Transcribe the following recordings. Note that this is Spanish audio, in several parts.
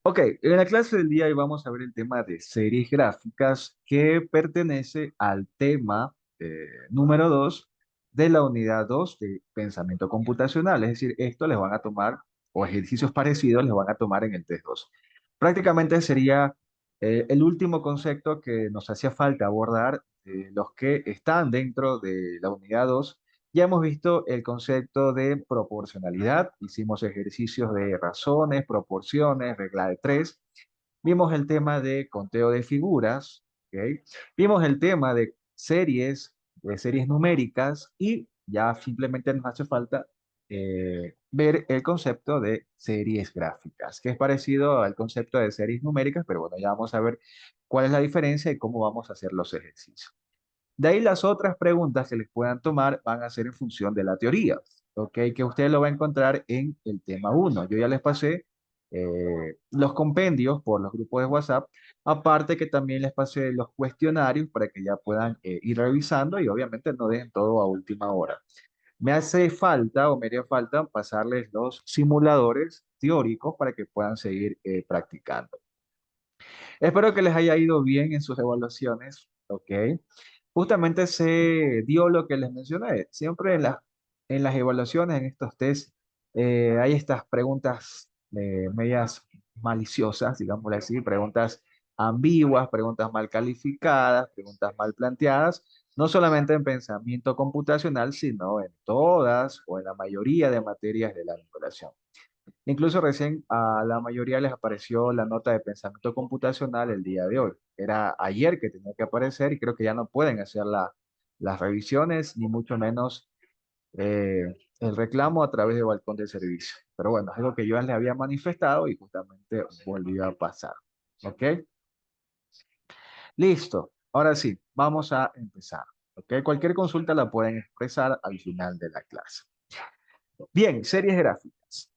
Ok, en la clase del día de hoy vamos a ver el tema de series gráficas que pertenece al tema número 2 de la unidad 2 de pensamiento computacional. Es decir, esto les van a tomar, o ejercicios parecidos les van a tomar en el test 2. Prácticamente sería el último concepto que nos hacía falta abordar, los que están dentro de la unidad 2. Ya hemos visto el concepto de proporcionalidad, hicimos ejercicios de razones, proporciones, regla de tres, vimos el tema de conteo de figuras, ¿ok? Vimos el tema de series numéricas y ya simplemente nos hace falta ver el concepto de series gráficas, que es parecido al concepto de series numéricas, pero bueno, ya vamos a ver cuál es la diferencia y cómo vamos a hacer los ejercicios. De ahí las otras preguntas que les puedan tomar van a ser en función de la teoría, ¿ok? Que usted lo va a encontrar en el tema uno. Yo ya les pasé los compendios por los grupos de WhatsApp, aparte que también les pasé los cuestionarios para que ya puedan ir revisando y obviamente no dejen todo a última hora. Me hace falta o me haría falta pasarles los simuladores teóricos para que puedan seguir practicando. Espero que les haya ido bien en sus evaluaciones, ¿ok? Justamente se dio lo que les mencioné. Siempre en las evaluaciones, en estos test, hay estas preguntas medias maliciosas, digámoslo así, preguntas ambiguas, preguntas mal calificadas, preguntas mal planteadas, no solamente en pensamiento computacional, sino en todas o en la mayoría de materias de la vinculación. Incluso recién a la mayoría les apareció la nota de pensamiento computacional el día de hoy. Era ayer que tenía que aparecer y creo que ya no pueden hacer las revisiones, ni mucho menos el reclamo a través de balcón de servicio. Pero bueno, es algo que yo ya les había manifestado y justamente volvió a pasar. ¿Ok? Listo. Ahora sí, vamos a empezar. ¿Ok? Cualquier consulta la pueden expresar al final de la clase. Bien, series gráficas.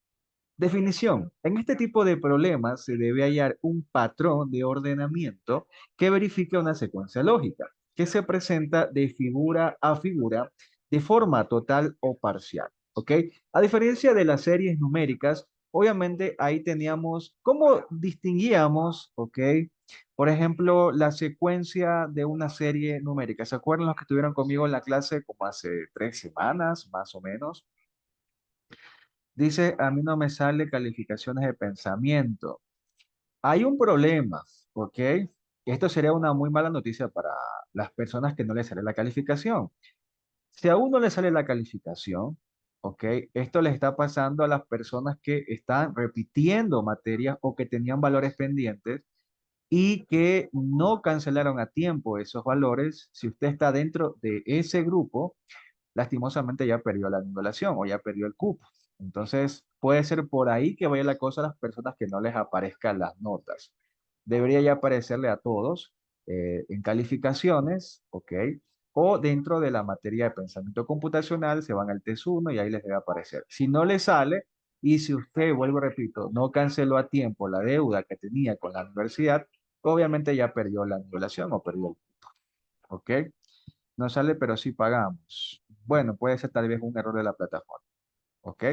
Definición. En este tipo de problemas se debe hallar un patrón de ordenamiento que verifique una secuencia lógica que se presenta de figura a figura de forma total o parcial. ¿Ok? A diferencia de las series numéricas, obviamente ahí teníamos, ¿cómo distinguíamos? ¿Ok? Por ejemplo, la secuencia de una serie numérica. ¿Se acuerdan los que estuvieron conmigo en la clase como hace 3 semanas, más o menos? Dice, a mí no me sale calificaciones de pensamiento. Hay un problema, ¿ok? Esto sería una muy mala noticia para las personas que no les sale la calificación. Si a uno le sale la calificación, ¿ok? Esto le está pasando a las personas que están repitiendo materias o que tenían valores pendientes y que no cancelaron a tiempo esos valores. Si usted está dentro de ese grupo, lastimosamente ya perdió la nivelación o ya perdió el cupo. Entonces, puede ser por ahí que vaya la cosa a las personas que no les aparezcan las notas. Debería ya aparecerle a todos en calificaciones, ¿ok? O dentro de la materia de pensamiento computacional, se van al test 1 y ahí les debe aparecer. Si no le sale, y si usted, vuelvo, repito, no canceló a tiempo la deuda que tenía con la universidad, obviamente ya perdió la nivelación o perdió el cupo, ¿ok? No sale, pero sí pagamos. Bueno, puede ser tal vez un error de la plataforma. ¿Ok?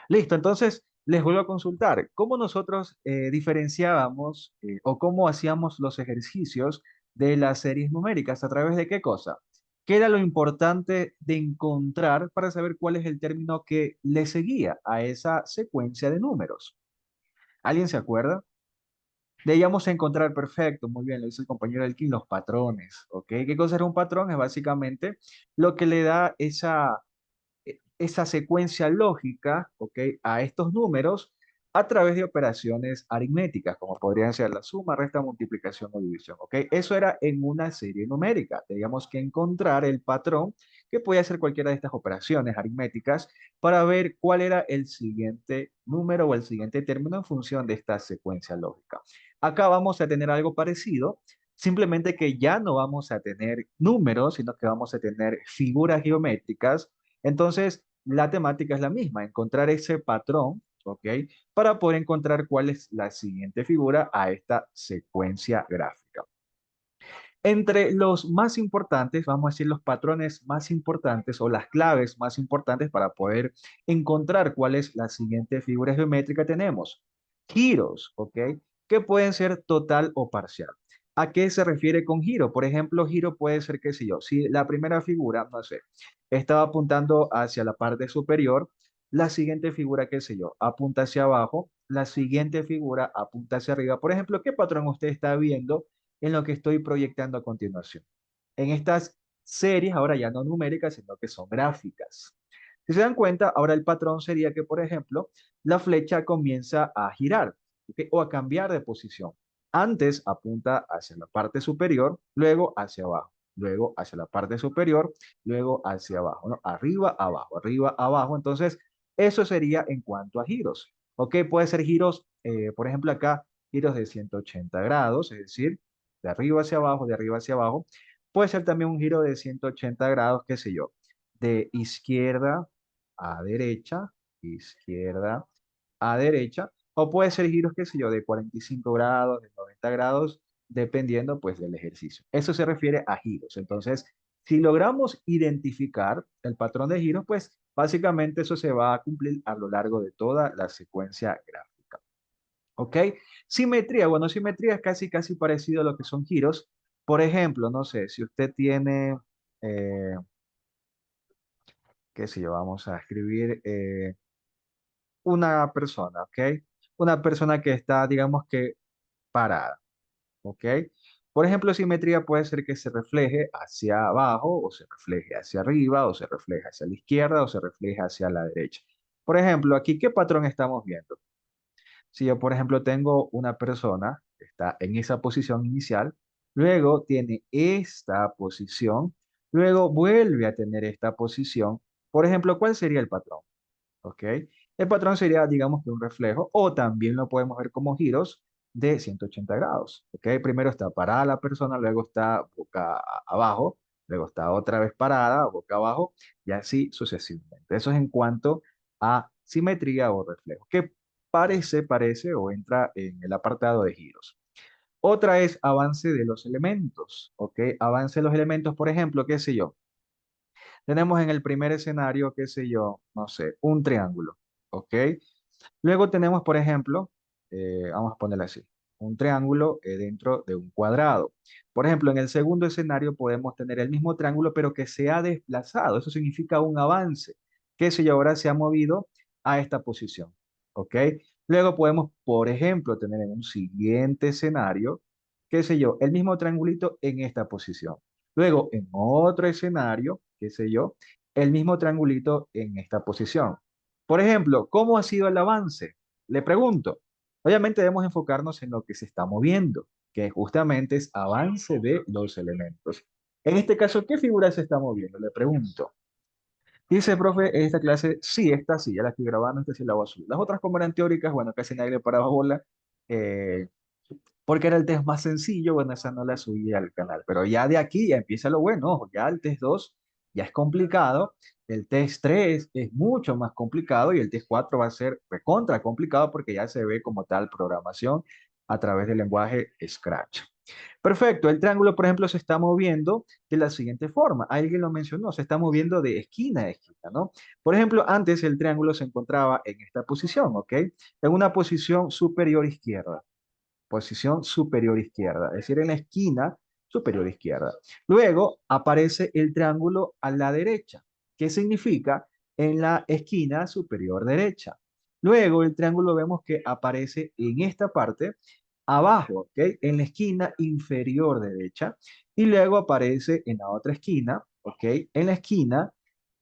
Listo, entonces les vuelvo a consultar. ¿Cómo nosotros diferenciábamos o cómo hacíamos los ejercicios de las series numéricas? ¿A través de qué cosa? ¿Qué era lo importante de encontrar para saber cuál es el término que le seguía a esa secuencia de números? ¿Alguien se acuerda? Debíamos encontrar perfecto, muy bien, lo dice el compañero Elkin, los patrones, ¿ok? ¿Qué cosa era un patrón? Es básicamente lo que le da esa secuencia lógica, ¿ok? A estos números a través de operaciones aritméticas, como podrían ser la suma, resta, multiplicación o división, ¿ok? Eso era en una serie numérica. Teníamos que encontrar el patrón que podía ser cualquiera de estas operaciones aritméticas para ver cuál era el siguiente número o el siguiente término en función de esta secuencia lógica. Acá vamos a tener algo parecido, simplemente que ya no vamos a tener números, sino que vamos a tener figuras geométricas. Entonces, la temática es la misma, encontrar ese patrón, ¿ok? Para poder encontrar cuál es la siguiente figura a esta secuencia gráfica. Entre los más importantes, vamos a decir los patrones más importantes o las claves más importantes para poder encontrar cuál es la siguiente figura geométrica tenemos. giros, ¿ok? Que pueden ser total o parcial. ¿A qué se refiere con giro? Por ejemplo, giro puede ser, qué sé yo, si la primera figura, no sé, estaba apuntando hacia la parte superior, la siguiente figura, qué sé yo, apunta hacia abajo, la siguiente figura apunta hacia arriba. Por ejemplo, ¿qué patrón usted está viendo en lo que estoy proyectando a continuación? En estas series, ahora ya no numéricas, sino que son gráficas. Si se dan cuenta, ahora el patrón sería que, por ejemplo, la flecha comienza a girar, ¿ok? O a cambiar de posición. Antes apunta hacia la parte superior, luego hacia abajo, luego hacia la parte superior, luego hacia abajo, ¿no? Arriba, abajo, arriba, abajo. Entonces, eso sería en cuanto a giros. ¿Ok? Puede ser giros, por ejemplo, acá, giros de 180 grados, es decir, de arriba hacia abajo, de arriba hacia abajo. Puede ser también un giro de 180 grados, qué sé yo, de izquierda a derecha, izquierda a derecha, o puede ser giros, qué sé yo, de 45 grados, de 90 grados, dependiendo pues del ejercicio. Eso se refiere a giros. Entonces, si logramos identificar el patrón de giros, pues básicamente eso se va a cumplir a lo largo de toda la secuencia gráfica. ¿Ok? Simetría, bueno, simetría es casi, casi parecido a lo que son giros. Por ejemplo, no sé, si usted tiene, eh, qué sé yo, vamos a escribir una persona, ¿ok? Una persona que está, digamos que, parada, ¿ok? Por ejemplo, simetría puede ser que se refleje hacia abajo, o se refleje hacia arriba, o se refleje hacia la izquierda, o se refleje hacia la derecha. Por ejemplo, aquí, ¿qué patrón estamos viendo? Si yo, por ejemplo, tengo una persona que está en esa posición inicial, luego tiene esta posición, luego vuelve a tener esta posición, por ejemplo, ¿cuál sería el patrón? ¿Ok? El patrón sería, digamos que un reflejo, o también lo podemos ver como giros de 180 grados. ¿Ok? Primero está parada la persona, luego está boca abajo, luego está otra vez parada, boca abajo, y así sucesivamente. Eso es en cuanto a simetría o reflejo, que parece o entra en el apartado de giros. Otra es avance de los elementos, ¿ok? Avance de los elementos, por ejemplo, qué sé yo. Tenemos en el primer escenario, qué sé yo, no sé, un triángulo, ¿ok? Luego tenemos, por ejemplo, vamos a ponerlo así, un triángulo dentro de un cuadrado. Por ejemplo, en el segundo escenario podemos tener el mismo triángulo, pero que se ha desplazado. Eso significa un avance, que sé yo, ahora se ha movido a esta posición, ¿ok? Luego podemos, por ejemplo, tener en un siguiente escenario, qué sé yo, el mismo triangulito en esta posición. Luego, en otro escenario, qué sé yo, el mismo triangulito en esta posición. Por ejemplo, ¿cómo ha sido el avance? Le pregunto. Obviamente debemos enfocarnos en lo que se está moviendo, que justamente es avance de los elementos. En este caso, ¿qué figura se está moviendo? Le pregunto. Dice, profe, en esta clase, sí, esta sí, ya la estoy grabando, esta sí la voy a subir. Las otras como eran teóricas, bueno, casi nadie le paraba bola. Eh, porque era el test más sencillo, bueno, esa no la subí al canal, pero ya de aquí ya empieza lo bueno, ojo, ya el test 2 ya es complicado, el test 3 es mucho más complicado y el test 4 va a ser recontra complicado porque ya se ve como tal programación a través del lenguaje Scratch. Perfecto, el triángulo, por ejemplo, se está moviendo de la siguiente forma. Alguien lo mencionó, se está moviendo de esquina a esquina, ¿no? Por ejemplo, antes el triángulo se encontraba en esta posición, ¿ok? En una posición superior izquierda, posición superior izquierda, es decir, en la esquina superior izquierda. Luego aparece el triángulo a la derecha. ¿Qué significa? En la esquina superior derecha. Luego el triángulo vemos que aparece en esta parte abajo, ¿ok? En la esquina inferior derecha. Y luego aparece en la otra esquina, ¿ok? En la esquina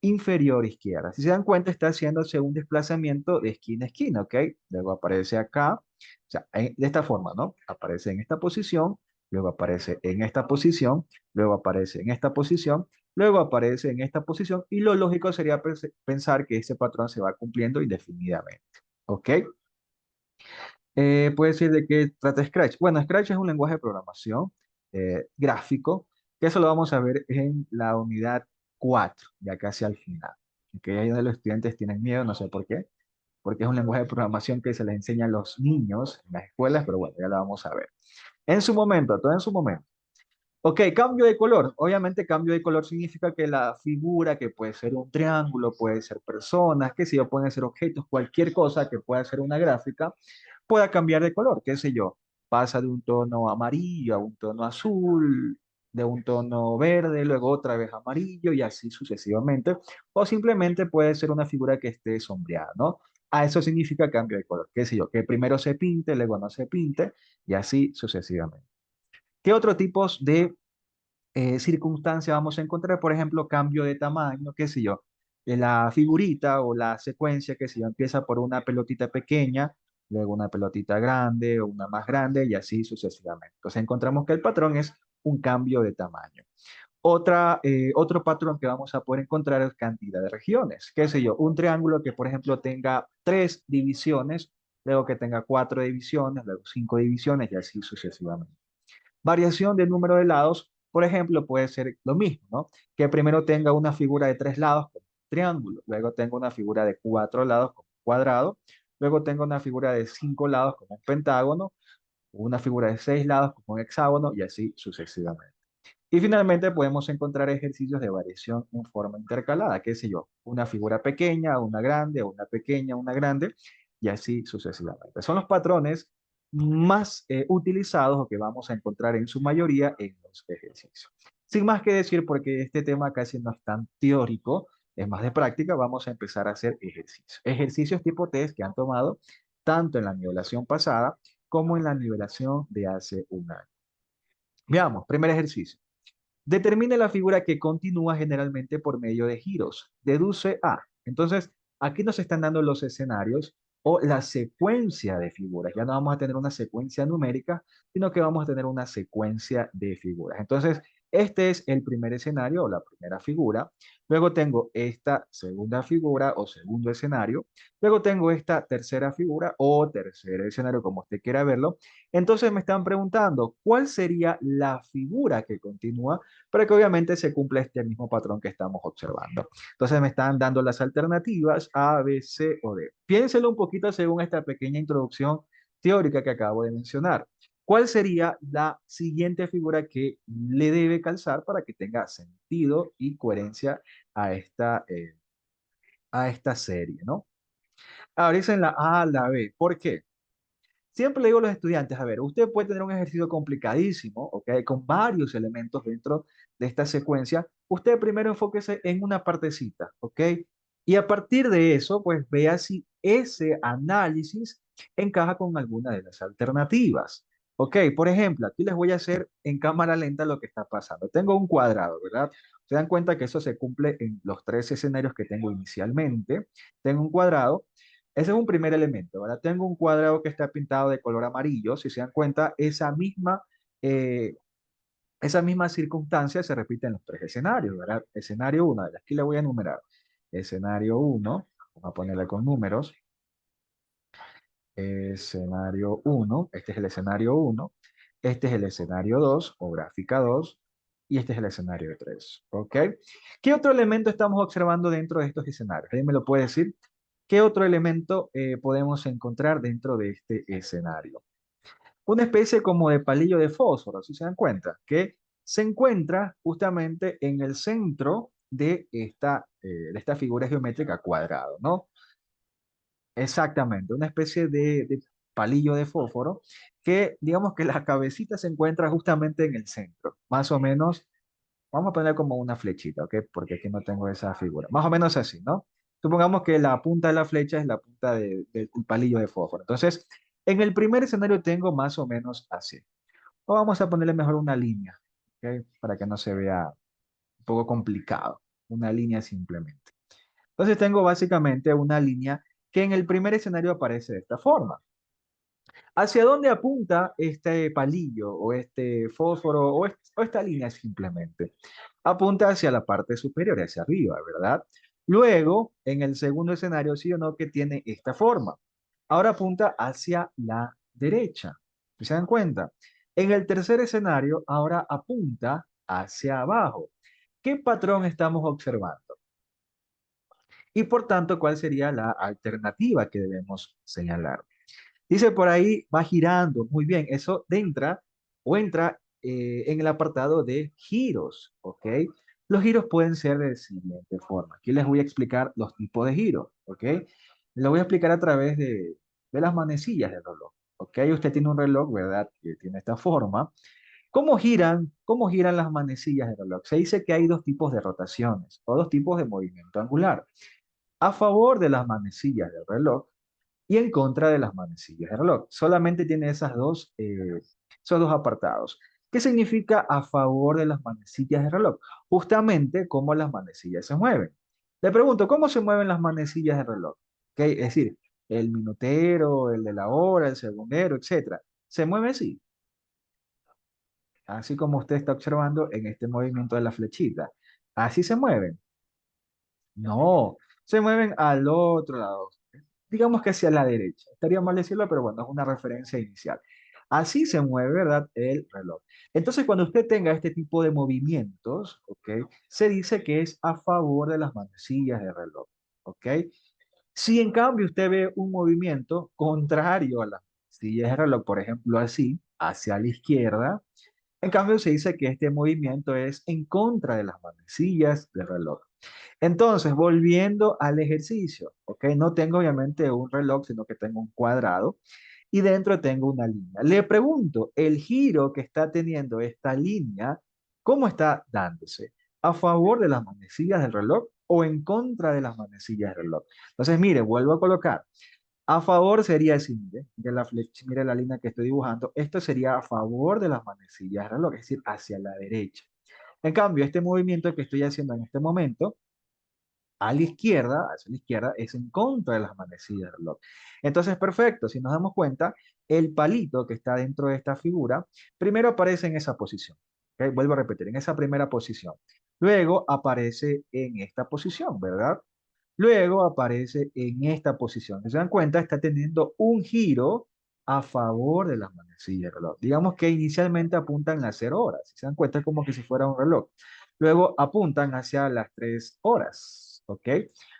inferior izquierda. Si se dan cuenta, está haciéndose un desplazamiento de esquina a esquina, ¿ok? Luego aparece acá, o sea, de esta forma, ¿no? Aparece en esta posición, luego aparece en esta posición, luego aparece en esta posición, luego aparece en esta posición y lo lógico sería pensar que ese patrón se va cumpliendo indefinidamente. ¿Ok? Puede decir de qué trata Scratch. Bueno, Scratch es un lenguaje de programación gráfico, que eso lo vamos a ver en la unidad 4 ya casi al final. Que ahí donde los estudiantes tienen miedo, no sé por qué, porque es un lenguaje de programación que se les enseña a los niños en las escuelas, pero bueno, ya lo vamos a ver. En su momento, todo en su momento. Ok, cambio de color. Obviamente cambio de color significa que la figura, que puede ser un triángulo, puede ser personas, que si yo, pueden ser objetos, cualquier cosa que pueda ser una gráfica, pueda cambiar de color, qué sé yo, pasa de un tono amarillo a un tono azul, de un tono verde, luego otra vez amarillo y así sucesivamente, o simplemente puede ser una figura que esté sombreada, ¿no? A eso significa cambio de color, qué sé yo, que primero se pinte, luego no se pinte y así sucesivamente. ¿Qué otros tipos de circunstancia vamos a encontrar? Por ejemplo, cambio de tamaño, qué sé yo, de la figurita o la secuencia, qué sé yo, empieza por una pelotita pequeña, luego una pelotita grande o una más grande y así sucesivamente. Entonces encontramos que el patrón es un cambio de tamaño. Otro patrón que vamos a poder encontrar es cantidad de regiones. Qué sé yo, un triángulo que, por ejemplo, tenga 3 divisiones, luego que tenga 4 divisiones, luego 5 divisiones y así sucesivamente. Variación del número de lados, por ejemplo, puede ser lo mismo, ¿no? Que primero tenga una figura de 3 lados como un triángulo, luego tengo una figura de 4 lados como un cuadrado, luego tengo una figura de 5 lados como un pentágono, una figura de 6 lados como un hexágono y así sucesivamente. Y finalmente podemos encontrar ejercicios de variación en forma intercalada, qué sé yo, una figura pequeña, una grande, una pequeña, una grande, y así sucesivamente. Son los patrones más utilizados o que vamos a encontrar en su mayoría en los ejercicios. Sin más que decir, porque este tema casi no es tan teórico, es más de práctica, vamos a empezar a hacer ejercicios. Ejercicios tipo test que han tomado tanto en la nivelación pasada como en la nivelación de hace un año. Veamos, primer ejercicio. Determine la figura que continúa generalmente por medio de giros. Deduce A. Entonces, aquí nos están dando los escenarios o la secuencia de figuras. Ya no vamos a tener una secuencia numérica, sino que vamos a tener una secuencia de figuras. Entonces, este es el primer escenario o la primera figura. Luego tengo esta segunda figura o segundo escenario. Luego tengo esta tercera figura o tercer escenario, como usted quiera verlo. Entonces me están preguntando, ¿cuál sería la figura que continúa para que obviamente se cumpla este mismo patrón que estamos observando? Entonces me están dando las alternativas A, B, C o D. Piénselo un poquito según esta pequeña introducción teórica que acabo de mencionar. ¿Cuál sería la siguiente figura que le debe calzar para que tenga sentido y coherencia a esta serie, ¿no? Ahora dicen la A, la B. ¿Por qué? Siempre le digo a los estudiantes, a ver, usted puede tener un ejercicio complicadísimo, ¿ok? Con varios elementos dentro de esta secuencia. Usted primero enfóquese en una partecita, ¿ok? Y a partir de eso, pues vea si ese análisis encaja con alguna de las alternativas. ¿Ok? Por ejemplo, aquí les voy a hacer en cámara lenta lo que está pasando. Tengo un cuadrado, ¿verdad? Se dan cuenta que eso se cumple en los 3 escenarios que tengo inicialmente. Tengo un cuadrado. Ese es un primer elemento, ¿verdad? Tengo un cuadrado que está pintado de color amarillo. Si se dan cuenta, eh, esa misma circunstancia se repite en los 3 escenarios, ¿verdad? Escenario uno, aquí le voy a enumerar. Escenario uno, vamos a ponerle con números. Escenario uno, este es el escenario uno. Este es el escenario 2 o gráfica 2. Y este es el escenario 3. ¿Ok? ¿Qué otro elemento estamos observando dentro de estos escenarios? ¿Alguien me lo puede decir? ¿Qué otro elemento podemos encontrar dentro de este escenario? Una especie como de palillo de fósforo, si se dan cuenta, que se encuentra justamente en el centro de esta figura geométrica cuadrado, ¿no? Exactamente, una especie de palillo de fósforo que digamos que la cabecita se encuentra justamente en el centro, más o menos. Vamos a poner como una flechita, ¿ok? Porque aquí no tengo esa figura. Más o menos así, ¿no? Supongamos que la punta de la flecha es la punta del palillo de fósforo. Entonces, en el primer escenario tengo más o menos así. O vamos a ponerle mejor una línea, ¿ok? Para que no se vea un poco complicado. Una línea simplemente. Entonces tengo básicamente una línea que en el primer escenario aparece de esta forma. ¿Hacia dónde apunta este palillo o este fósforo o esta línea simplemente? Apunta hacia la parte superior, hacia arriba, ¿verdad? Luego, en el segundo escenario, sí o no, que tiene esta forma. Ahora apunta hacia la derecha. ¿Se dan cuenta? En el tercer escenario, ahora apunta hacia abajo. ¿Qué patrón estamos observando? Y por tanto, ¿cuál sería la alternativa que debemos señalar? Dice por ahí, va girando. Muy bien, eso entra en el apartado de giros, ¿ok? Los giros pueden ser de siguiente forma. Aquí les voy a explicar los tipos de giros, ¿ok? Lo voy a explicar a través de de las manecillas del reloj. ¿Ok? Usted tiene un reloj, ¿verdad? Que tiene esta forma. ¿Cómo giran las manecillas del reloj? Se dice que hay dos tipos de rotaciones o dos tipos de movimiento angular. A favor de las manecillas del reloj y en contra de las manecillas del reloj. Solamente tiene esos dos apartados. ¿Qué significa a favor de las manecillas del reloj? Justamente cómo las manecillas se mueven. Le pregunto, ¿cómo se mueven las manecillas del reloj? ¿Ok? Es decir, el minutero, el de la hora, el segundero, etcétera. Se mueve así, así como usted está observando en este movimiento de la flechita. Así se mueven. No, se mueven al otro lado, digamos que hacia la derecha. Estaría mal decirlo, pero bueno, es una referencia inicial. Así se mueve, ¿verdad? El reloj. Entonces, cuando usted tenga este tipo de movimientos, ¿ok? Se dice que es a favor de las manecillas del reloj, ¿ok? Si en cambio usted ve un movimiento contrario a las manecillas del reloj, por ejemplo, así, hacia la izquierda, en cambio se dice que este movimiento es en contra de las manecillas del reloj. Entonces, volviendo al ejercicio, ¿ok? No tengo obviamente un reloj, sino que tengo un cuadrado y dentro tengo una línea. Le pregunto, el giro que está teniendo esta línea, ¿cómo está dándose? ¿A favor de las manecillas del reloj o en contra de las manecillas del reloj? Entonces, mire, vuelvo a colocar. A favor sería así, mire la flecha, mire la línea que estoy dibujando. Esto sería a favor de las manecillas del reloj, es decir, hacia la derecha. En cambio, este movimiento que estoy haciendo en este momento a la izquierda, hacia la izquierda, es en contra de las manecillas del reloj. Entonces, perfecto, si nos damos cuenta, el palito que está dentro de esta figura, primero aparece en esa posición. ¿Ok? Vuelvo a repetir, en esa primera posición. Luego aparece en esta posición, ¿verdad? Luego aparece en esta posición. Si se dan cuenta, está teniendo un giro a favor de las manecillas del reloj. Digamos que inicialmente apuntan a 0 horas. Si se dan cuenta, es como que si fuera un reloj. Luego apuntan hacia las 3 horas, ¿ok?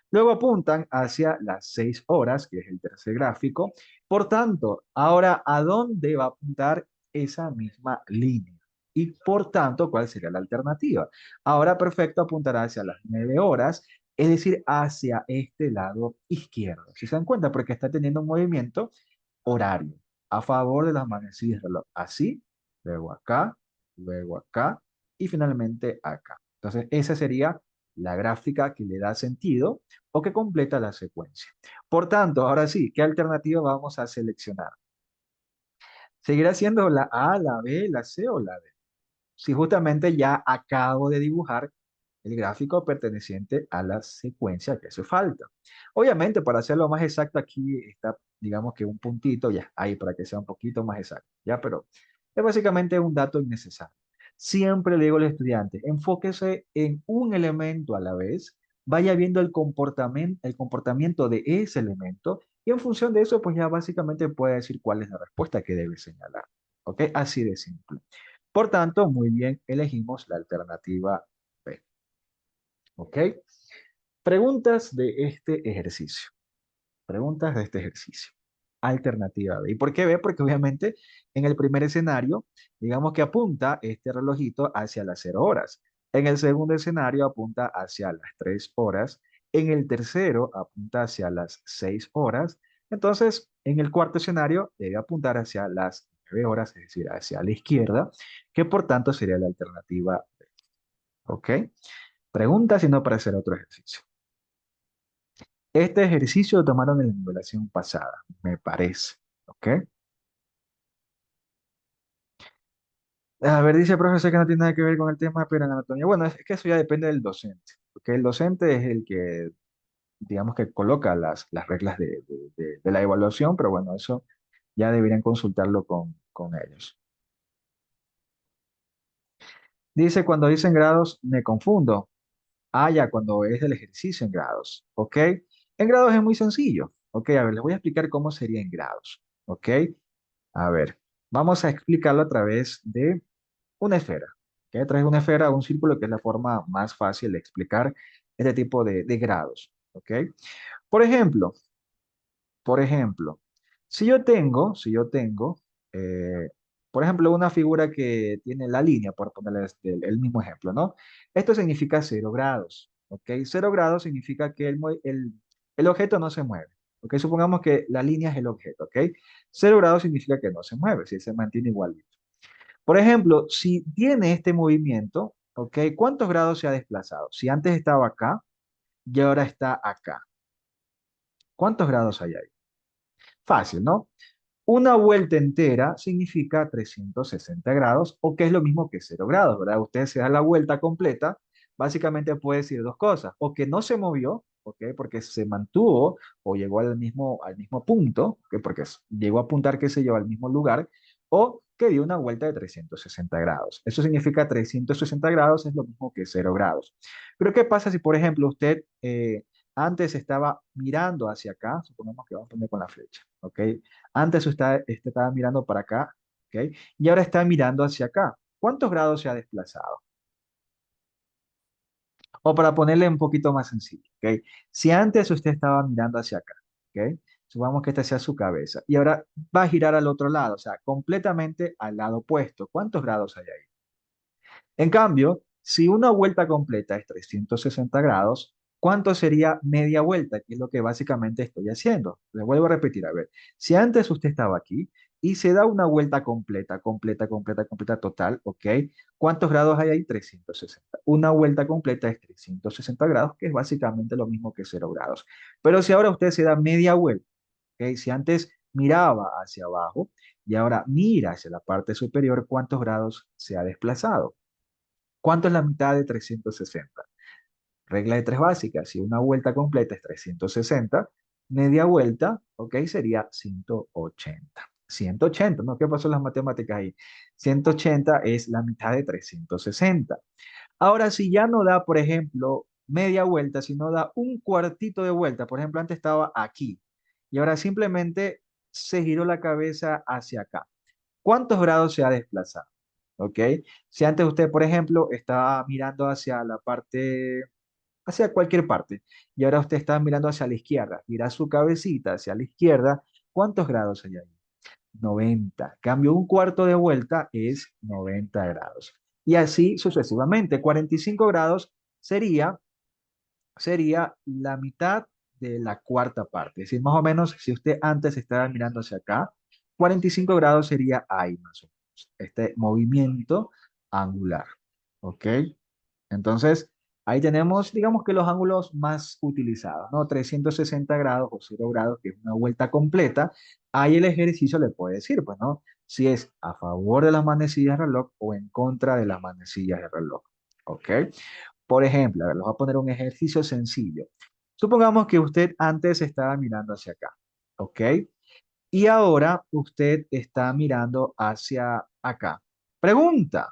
Luego apuntan hacia las 6 horas, que es el tercer gráfico. Por tanto, ahora, ¿a dónde va a apuntar esa misma línea? Y por tanto, ¿cuál sería la alternativa? Ahora, perfecto, apuntará hacia las 9 horas, es decir, hacia este lado izquierdo. Si se dan cuenta, porque está teniendo un movimiento horario a favor de las manecillas del reloj. Así, luego acá y finalmente acá. Entonces, esa sería la gráfica que le da sentido o que completa la secuencia. Por tanto, ahora sí, ¿qué alternativa vamos a seleccionar? ¿Seguirá siendo la A, la B, la C o la D? Si justamente ya acabo de dibujar el gráfico perteneciente a la secuencia que hace falta. Obviamente, para hacerlo más exacto, aquí está, digamos que un puntito, ya, ahí para que sea un poquito más exacto, ya, pero es básicamente un dato innecesario. Siempre le digo al estudiante, enfóquese en un elemento a la vez, vaya viendo el comportamiento de ese elemento y en función de eso, pues ya básicamente puede decir cuál es la respuesta que debe señalar. ¿Ok? Así de simple. Por tanto, muy bien, elegimos la alternativa B. ¿Ok? Preguntas de este ejercicio. Preguntas de este ejercicio. Alternativa B. ¿Y por qué B? Porque obviamente en el primer escenario, digamos que apunta este relojito hacia las 0 horas. En el segundo escenario apunta hacia las 3 horas. En el tercero apunta hacia las 6 horas. Entonces, en el cuarto escenario debe apuntar hacia las 9 horas, es decir, hacia la izquierda, que por tanto sería la alternativa B. ¿Ok? Pregunta, sino para hacer otro ejercicio. Este ejercicio lo tomaron en la nivelación pasada, me parece. ¿Ok? A ver, dice el profesor que no tiene nada que ver con el tema, pero en anatomía. Bueno, es que eso ya depende del docente, porque el docente es el que, digamos que coloca las reglas de la evaluación, pero bueno, eso ya deberían consultarlo con ellos. Dice, cuando dicen grados, me confundo. Ah, ya, cuando es el ejercicio en grados, ¿ok? En grados es muy sencillo, ¿ok? A ver, les voy a explicar cómo sería en grados, ¿ok? A ver, vamos a explicarlo a través de una esfera, ¿ok? A través de una esfera, un círculo, que es la forma más fácil de explicar este tipo de grados, ¿ok? Por ejemplo, por ejemplo, si yo tengo, eh, por ejemplo, una figura que tiene la línea, por ponerle el mismo ejemplo, ¿no? Esto significa 0 grados, ¿ok? 0 grados significa que el objeto no se mueve, ¿Ok? Supongamos que la línea es el objeto, ¿ok? 0 grados significa que no se mueve, si se mantiene igualito. Por ejemplo, si tiene este movimiento, ¿ok? ¿Cuántos grados se ha desplazado? Si antes estaba acá y ahora está acá. ¿Cuántos grados hay ahí? Fácil, ¿no? Una vuelta entera significa 360 grados, o que es lo mismo que 0 grados, ¿verdad? Usted se da la vuelta completa, básicamente puede decir dos cosas, o que no se movió, ¿ok? Porque se mantuvo o llegó al mismo punto, ¿ok? Porque llegó a apuntar, qué sé yo, al mismo lugar, o que dio una vuelta de 360 grados. Eso significa 360 grados es lo mismo que 0 grados. Pero ¿qué pasa si, por ejemplo, usted antes estaba mirando hacia acá? Supongamos que vamos a poner con la flecha, ¿ok? Antes usted estaba mirando para acá, ¿ok? Y ahora está mirando hacia acá. ¿Cuántos grados se ha desplazado? O para ponerle un poquito más sencillo, ¿ok? Si antes usted estaba mirando hacia acá, ¿ok? Supongamos que esta sea su cabeza y ahora va a girar al otro lado, o sea, completamente al lado opuesto. ¿Cuántos grados hay ahí? En cambio, si una vuelta completa es 360 grados, ¿cuánto sería media vuelta? Que es lo que básicamente estoy haciendo. Les vuelvo a repetir, a ver, si antes usted estaba aquí y se da una vuelta completa, completa, completa, completa, total, ¿ok? ¿Cuántos grados hay ahí? 360. Una vuelta completa es 360 grados, que es básicamente lo mismo que 0 grados. Pero si ahora usted se da media vuelta, ¿ok? Si antes miraba hacia abajo y ahora mira hacia la parte superior, ¿cuántos grados se ha desplazado? ¿Cuánto es la mitad de 360? Regla de tres básicas. Si una vuelta completa es 360, media vuelta, ¿ok? Sería 180. 180, ¿no? ¿Qué pasó en las matemáticas ahí? 180 es la mitad de 360. Ahora, si ya no da, por ejemplo, media vuelta, sino da un cuartito de vuelta, por ejemplo, antes estaba aquí y ahora simplemente se giró la cabeza hacia acá. ¿Cuántos grados se ha desplazado? ¿Ok? Si antes usted, por ejemplo, estaba mirando hacia la parte, hacia cualquier parte, y ahora usted está mirando hacia la izquierda, gira su cabecita hacia la izquierda, ¿cuántos grados hay ahí? 90. Cambio un cuarto de vuelta es 90 grados. Y así sucesivamente. 45 grados sería, sería la mitad de la cuarta parte. Es decir, más o menos, si usted antes estaba mirando hacia acá, 45 grados sería ahí más o menos. Este movimiento angular. ¿Ok? Entonces, ahí tenemos, digamos que los ángulos más utilizados, ¿no? 360 grados o 0 grados, que es una vuelta completa. Ahí el ejercicio le puede decir, pues, ¿no? Si es a favor de las manecillas de reloj o en contra de las manecillas de reloj. ¿Ok? Por ejemplo, a ver, les voy a poner un ejercicio sencillo. Supongamos que usted antes estaba mirando hacia acá, ¿ok? Y ahora usted está mirando hacia acá. Pregunta,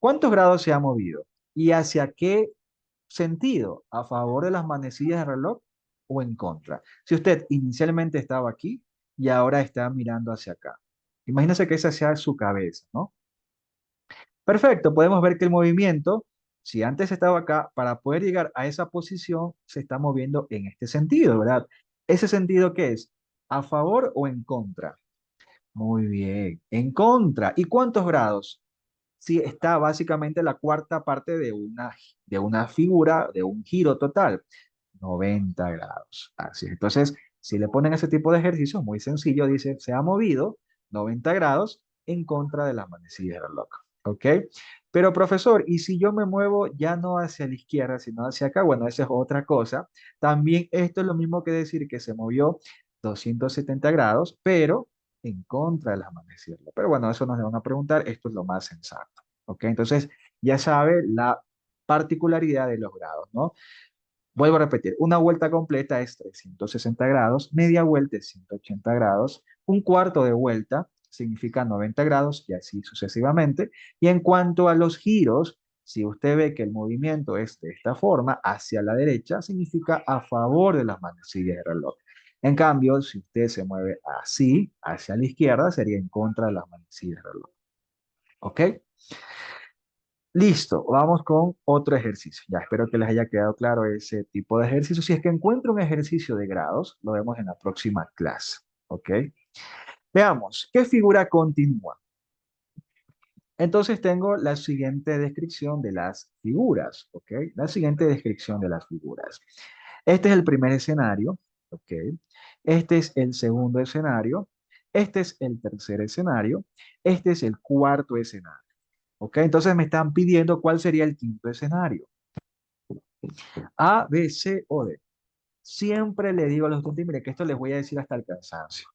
¿cuántos grados se ha movido? ¿Y hacia qué sentido? ¿A favor de las manecillas del reloj o en contra? Si usted inicialmente estaba aquí y ahora está mirando hacia acá. Imagínese que esa sea su cabeza, ¿no? Perfecto, podemos ver que el movimiento, si antes estaba acá, para poder llegar a esa posición, se está moviendo en este sentido, ¿verdad? ¿Ese sentido qué es? ¿A favor o en contra? Muy bien, en contra. ¿Y cuántos grados? Sí, está básicamente la cuarta parte de una figura, de un giro total, 90 grados. Así es. Entonces, si le ponen ese tipo de ejercicio, muy sencillo, dice, se ha movido 90 grados en contra de las manecillas del reloj. ¿Ok? Pero profesor, ¿y si yo me muevo ya no hacia la izquierda, sino hacia acá? Bueno, esa es otra cosa. También esto es lo mismo que decir que se movió 270 grados, pero en contra de las manecillas. Pero bueno, eso nos van a preguntar, esto es lo más sensato. ¿Ok? Entonces, ya sabe la particularidad de los grados, ¿no? Vuelvo a repetir, una vuelta completa es 360 grados, media vuelta es 180 grados, un cuarto de vuelta significa 90 grados y así sucesivamente. Y en cuanto a los giros, si usted ve que el movimiento es de esta forma, hacia la derecha, significa a favor de las manecillas del reloj. En cambio, si usted se mueve así, hacia la izquierda, sería en contra de las manecillas del reloj. ¿Ok? Listo, vamos con otro ejercicio. Ya espero que les haya quedado claro ese tipo de ejercicio. Si es que encuentro un ejercicio de grados, lo vemos en la próxima clase. ¿Ok? Veamos, ¿qué figura continúa? Entonces tengo la siguiente descripción de las figuras. ¿Ok? La siguiente descripción de las figuras. Este es el primer escenario. ¿Ok? Este es el segundo escenario. Este es el tercer escenario. Este es el cuarto escenario. ¿Ok? Entonces me están pidiendo cuál sería el quinto escenario. A, B, C o D. Siempre le digo a los estudiantes, mire, que esto les voy a decir hasta el cansancio.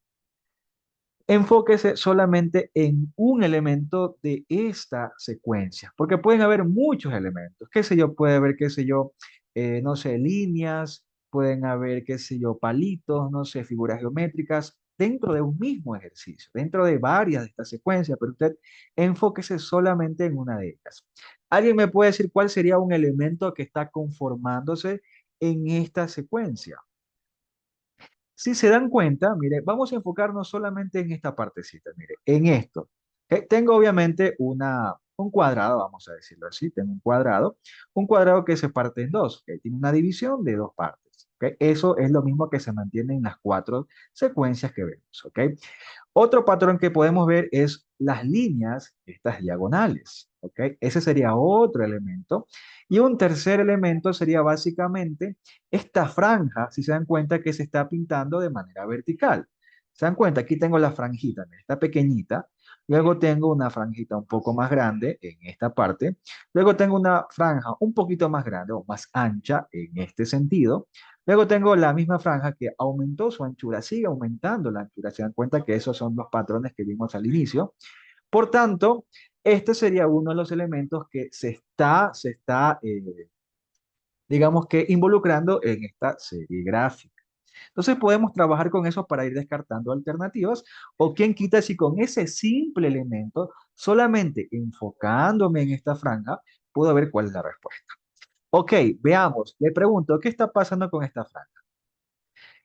Enfóquese solamente en un elemento de esta secuencia, porque pueden haber muchos elementos. ¿Qué sé yo? Puede haber, qué sé yo, no sé, líneas, pueden haber, qué sé yo, palitos, no sé, figuras geométricas, dentro de un mismo ejercicio, dentro de varias de estas secuencias, pero usted enfóquese solamente en una de ellas. ¿Alguien me puede decir cuál sería un elemento que está conformándose en esta secuencia? Si se dan cuenta, mire, vamos a enfocarnos solamente en esta partecita, mire, en esto. Tengo obviamente un cuadrado, vamos a decirlo así, tengo un cuadrado que se parte en dos, ¿ok? Tiene una división de dos partes, ¿ok? Eso es lo mismo que se mantiene en las cuatro secuencias que vemos, ¿ok? Otro patrón que podemos ver es las líneas, estas diagonales, ¿ok? Ese sería otro elemento. Y un tercer elemento sería básicamente esta franja, si se dan cuenta que se está pintando de manera vertical. ¿Se dan cuenta? Aquí tengo la franjita, mira, esta pequeñita. Luego tengo una franjita un poco más grande en esta parte. Luego tengo una franja un poquito más grande o más ancha en este sentido. Luego tengo la misma franja que aumentó su anchura, sigue aumentando la anchura. Se dan cuenta que esos son los patrones que vimos al inicio. Por tanto, este sería uno de los elementos que se está digamos que, involucrando en esta serie gráfica. Entonces podemos trabajar con eso para ir descartando alternativas o quién quita si con ese simple elemento, solamente enfocándome en esta franja, puedo ver cuál es la respuesta. Ok, veamos. Le pregunto, ¿qué está pasando con esta franja?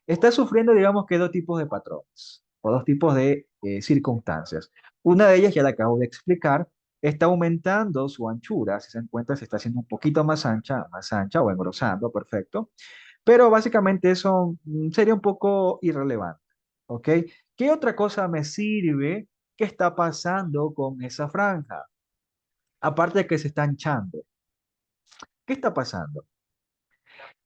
Está sufriendo, digamos que dos tipos de patrones o dos tipos de circunstancias. Una de ellas ya la acabo de explicar, está aumentando su anchura, si se encuentra, se está haciendo un poquito más ancha o engrosando, perfecto. Pero básicamente eso sería un poco irrelevante, ¿ok? ¿Qué otra cosa me sirve? ¿Qué está pasando con esa franja? Aparte de que se está hinchando, ¿qué está pasando?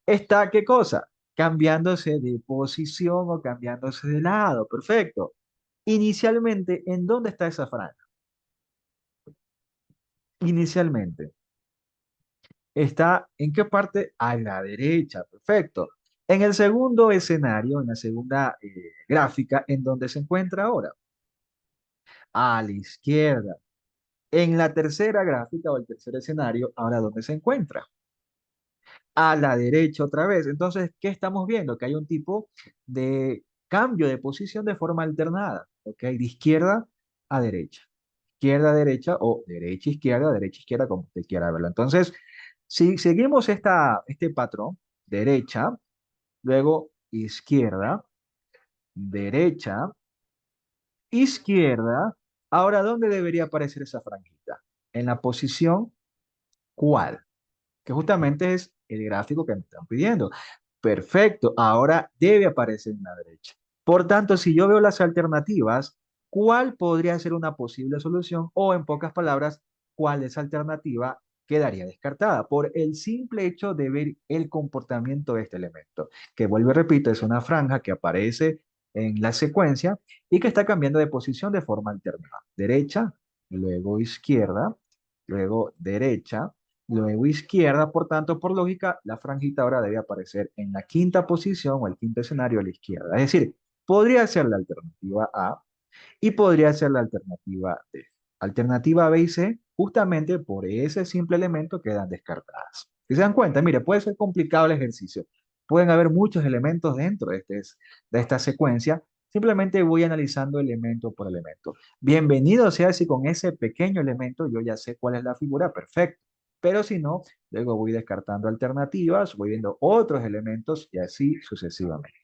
Está, ¿qué cosa? Cambiándose de posición o cambiándose de lado. Perfecto. Inicialmente, ¿en dónde está esa franja? Inicialmente. ¿Está en qué parte? A la derecha. Perfecto. En el segundo escenario, en la segunda gráfica, ¿en dónde se encuentra ahora? A la izquierda. En la tercera gráfica o el tercer escenario, ¿ahora dónde se encuentra? A la derecha otra vez. Entonces, ¿qué estamos viendo? Que hay un tipo de cambio de posición de forma alternada, ¿ok? De izquierda a derecha, izquierda a derecha o derecha izquierda, como usted quiera verlo. Entonces, si seguimos este patrón, derecha, luego izquierda, derecha, izquierda, ahora, ¿dónde debería aparecer esa franjita? En la posición, ¿cuál? Que justamente es el gráfico que me están pidiendo. Perfecto, ahora debe aparecer en la derecha. Por tanto, si yo veo las alternativas, ¿cuál podría ser una posible solución? O en pocas palabras, ¿cuál es alternativa quedaría descartada? Por el simple hecho de ver el comportamiento de este elemento, que vuelvo y repito, es una franja que aparece en la secuencia y que está cambiando de posición de forma alternada. Derecha, luego izquierda, luego derecha, luego izquierda, por tanto, por lógica, la franjita ahora debe aparecer en la quinta posición o el quinto escenario a la izquierda. Es decir, podría ser la alternativa A y podría ser la alternativa D. Alternativa B y C, justamente por ese simple elemento quedan descartadas. Si se dan cuenta, mire, puede ser complicado el ejercicio. Pueden haber muchos elementos dentro de esta secuencia. Simplemente voy analizando elemento por elemento. Bienvenido sea si con ese pequeño elemento yo ya sé cuál es la figura, perfecto. Pero si no, luego voy descartando alternativas, voy viendo otros elementos y así sucesivamente.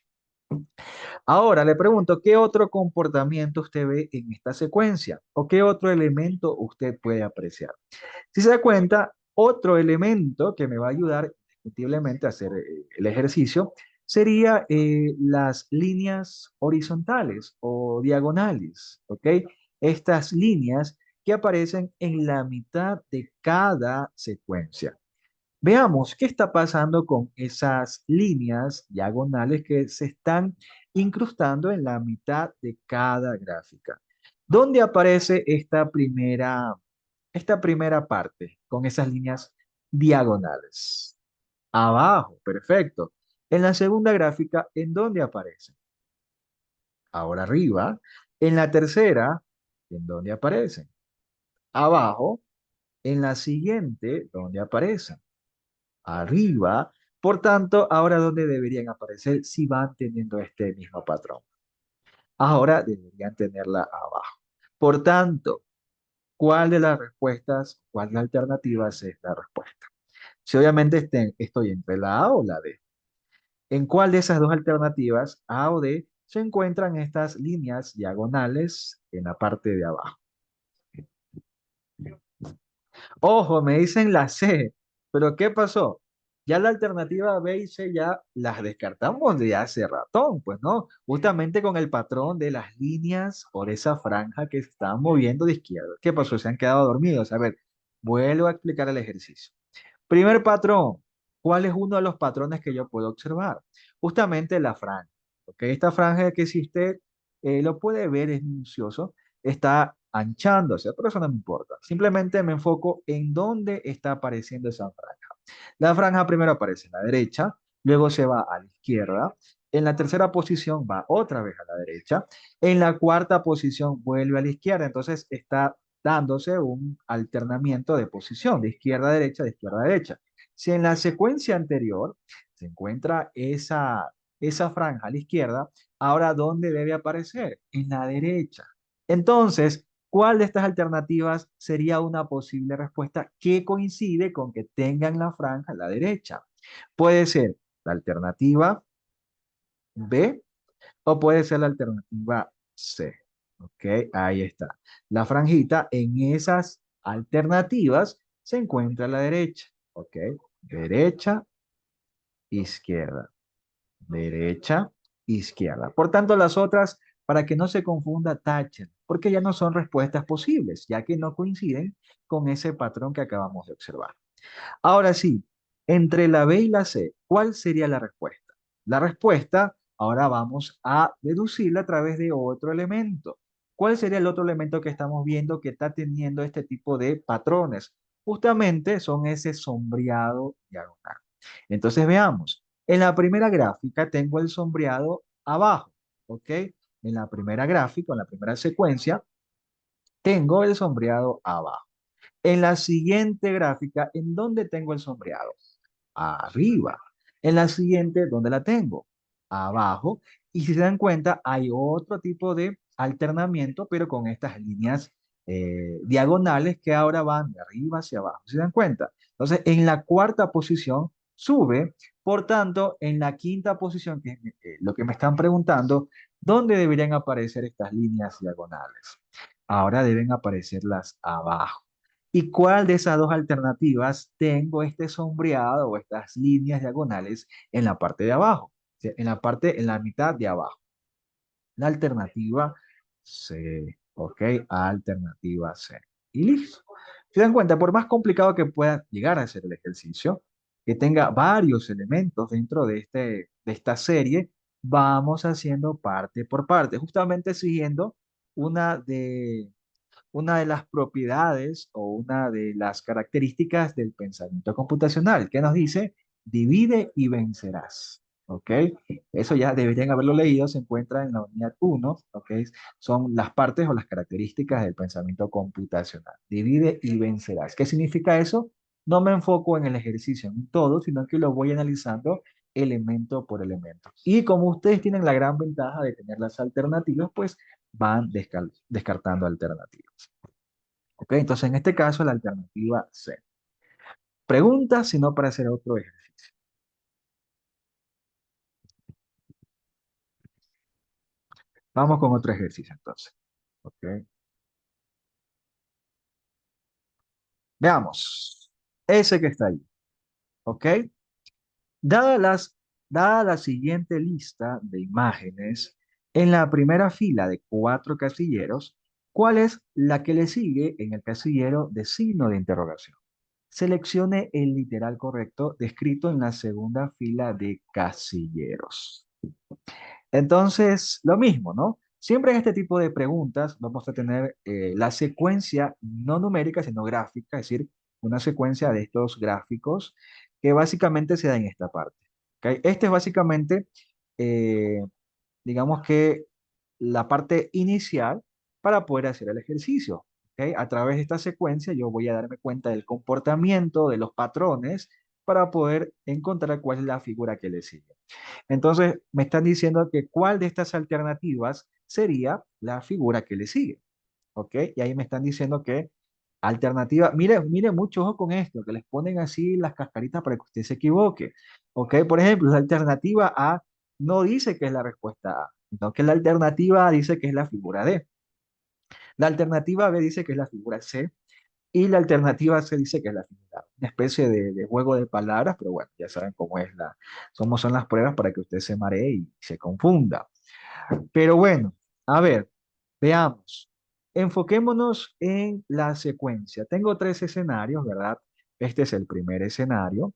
Ahora le pregunto, ¿qué otro comportamiento usted ve en esta secuencia? ¿O qué otro elemento usted puede apreciar? Si se da cuenta, otro elemento que me va a ayudar indiscutiblemente a hacer el ejercicio sería las líneas horizontales o diagonales, ¿ok? Estas líneas que aparecen en la mitad de cada secuencia. Veamos qué está pasando con esas líneas diagonales que se están incrustando en la mitad de cada gráfica. ¿Dónde aparece esta primera parte con esas líneas diagonales? Abajo, perfecto. En la segunda gráfica, ¿en dónde aparece? Ahora arriba. En la tercera, ¿en dónde aparecen? Abajo. En la siguiente, ¿dónde aparecen? Arriba. Por tanto, ahora ¿dónde deberían aparecer si van teniendo este mismo patrón? Ahora deberían tenerla abajo. Por tanto, ¿cuál de las respuestas, cuál de las alternativas es la respuesta? Si obviamente estoy entre la A o la D. ¿En cuál de esas dos alternativas, A o D, se encuentran estas líneas diagonales en la parte de abajo? Ojo, me dicen la C, pero ¿qué pasó? Ya la alternativa B y C ya las descartamos de hace ratón, pues no, justamente con el patrón de las líneas o de esa franja que se están moviendo de izquierda. ¿Qué pasó? Se han quedado dormidos. A ver, vuelvo a explicar el ejercicio. Primer patrón, ¿cuál es uno de los patrones que yo puedo observar? Justamente la franja. ¿Ok? Esta franja que si usted lo puede ver, es minucioso, está anchándose, pero eso no me importa. Simplemente me enfoco en dónde está apareciendo esa franja. La franja primero aparece a la derecha, luego se va a la izquierda. En la tercera posición va otra vez a la derecha. En la cuarta posición vuelve a la izquierda. Entonces está dándose un alternamiento de posición, de izquierda a derecha, de izquierda a derecha. Si en la secuencia anterior se encuentra esa franja a la izquierda, ahora ¿dónde debe aparecer? En la derecha. Entonces, ¿cuál de estas alternativas sería una posible respuesta que coincide con que tengan la franja a la derecha? Puede ser la alternativa B o puede ser la alternativa C. ¿Ok? Ahí está. La franjita en esas alternativas se encuentra a la derecha. ¿Ok? Derecha, izquierda. Derecha, izquierda. Por tanto, las otras, para que no se confunda, tachen, porque ya no son respuestas posibles, ya que no coinciden con ese patrón que acabamos de observar. Ahora sí, entre la B y la C, ¿cuál sería la respuesta? La respuesta, ahora vamos a deducirla a través de otro elemento. ¿Cuál sería el otro elemento que estamos viendo que está teniendo este tipo de patrones? Justamente son ese sombreado diagonal. Entonces veamos, en la primera gráfica tengo el sombreado abajo, ¿ok? En la primera gráfica, en la primera secuencia, tengo el sombreado abajo. En la siguiente gráfica, ¿en dónde tengo el sombreado? Arriba. En la siguiente, ¿dónde la tengo? Abajo. Y si se dan cuenta, hay otro tipo de alternamiento, pero con estas líneas diagonales que ahora van de arriba hacia abajo. ¿Se dan cuenta? Entonces, en la cuarta posición sube. Por tanto, en la quinta posición, que es lo que me están preguntando, ¿dónde deberían aparecer estas líneas diagonales? Ahora deben aparecerlas abajo. ¿Y cuál de esas dos alternativas tengo este sombreado o estas líneas diagonales en la parte de abajo? O sea, en la mitad de abajo. La alternativa C, ¿ok? Alternativa C. Y listo. Se dan cuenta, por más complicado que pueda llegar a ser el ejercicio, que tenga varios elementos dentro de esta serie, vamos haciendo parte por parte, justamente siguiendo una de una de las propiedades o una de las características del pensamiento computacional, que nos dice, divide y vencerás. ¿Ok? Eso ya deberían haberlo leído, se encuentra en la unidad 1, ¿ok? Son las partes o las características del pensamiento computacional. Divide y vencerás. ¿Qué significa eso? No me enfoco en el ejercicio en todo, sino que lo voy analizando elemento por elemento. Y como ustedes tienen la gran ventaja de tener las alternativas, pues van descartando alternativas. ¿Ok? Entonces, en este caso, la alternativa C. Preguntas, sino para hacer otro ejercicio. Vamos con otro ejercicio entonces. ¿Ok? Veamos. Ese que está ahí. ¿Ok? Dada las, dada la siguiente lista de imágenes, en la primera fila de cuatro casilleros, ¿cuál es la que le sigue en el casillero de signo de interrogación? Seleccione el literal correcto descrito en la segunda fila de casilleros. Entonces, lo mismo, ¿no? Siempre en este tipo de preguntas vamos a tener la secuencia no numérica, sino gráfica, es decir, una secuencia de estos gráficos que básicamente se da en esta parte. ¿Ok? Este es básicamente, eh, digamos que la parte inicial para poder hacer el ejercicio. ¿Ok? A través de esta secuencia yo voy a darme cuenta del comportamiento, de los patrones, para poder encontrar cuál es la figura que le sigue. Entonces, me están diciendo que cuál de estas alternativas sería la figura que le sigue. ¿Ok? Y ahí me están diciendo que alternativa, mire, mire mucho ojo con esto, que les ponen así las cascaritas para que usted se equivoque. ¿Ok? Por ejemplo, la alternativa A no dice que es la respuesta A, sino que la alternativa A dice que es la figura D. La alternativa B dice que es la figura C. Y la alternativa C dice que es la figura A. Una especie de juego de palabras, pero bueno, ya saben cómo es son las pruebas para que usted se maree y se confunda. Pero bueno, a ver, veamos. Enfoquémonos en la secuencia. Tengo tres escenarios, ¿verdad? Este es el primer escenario,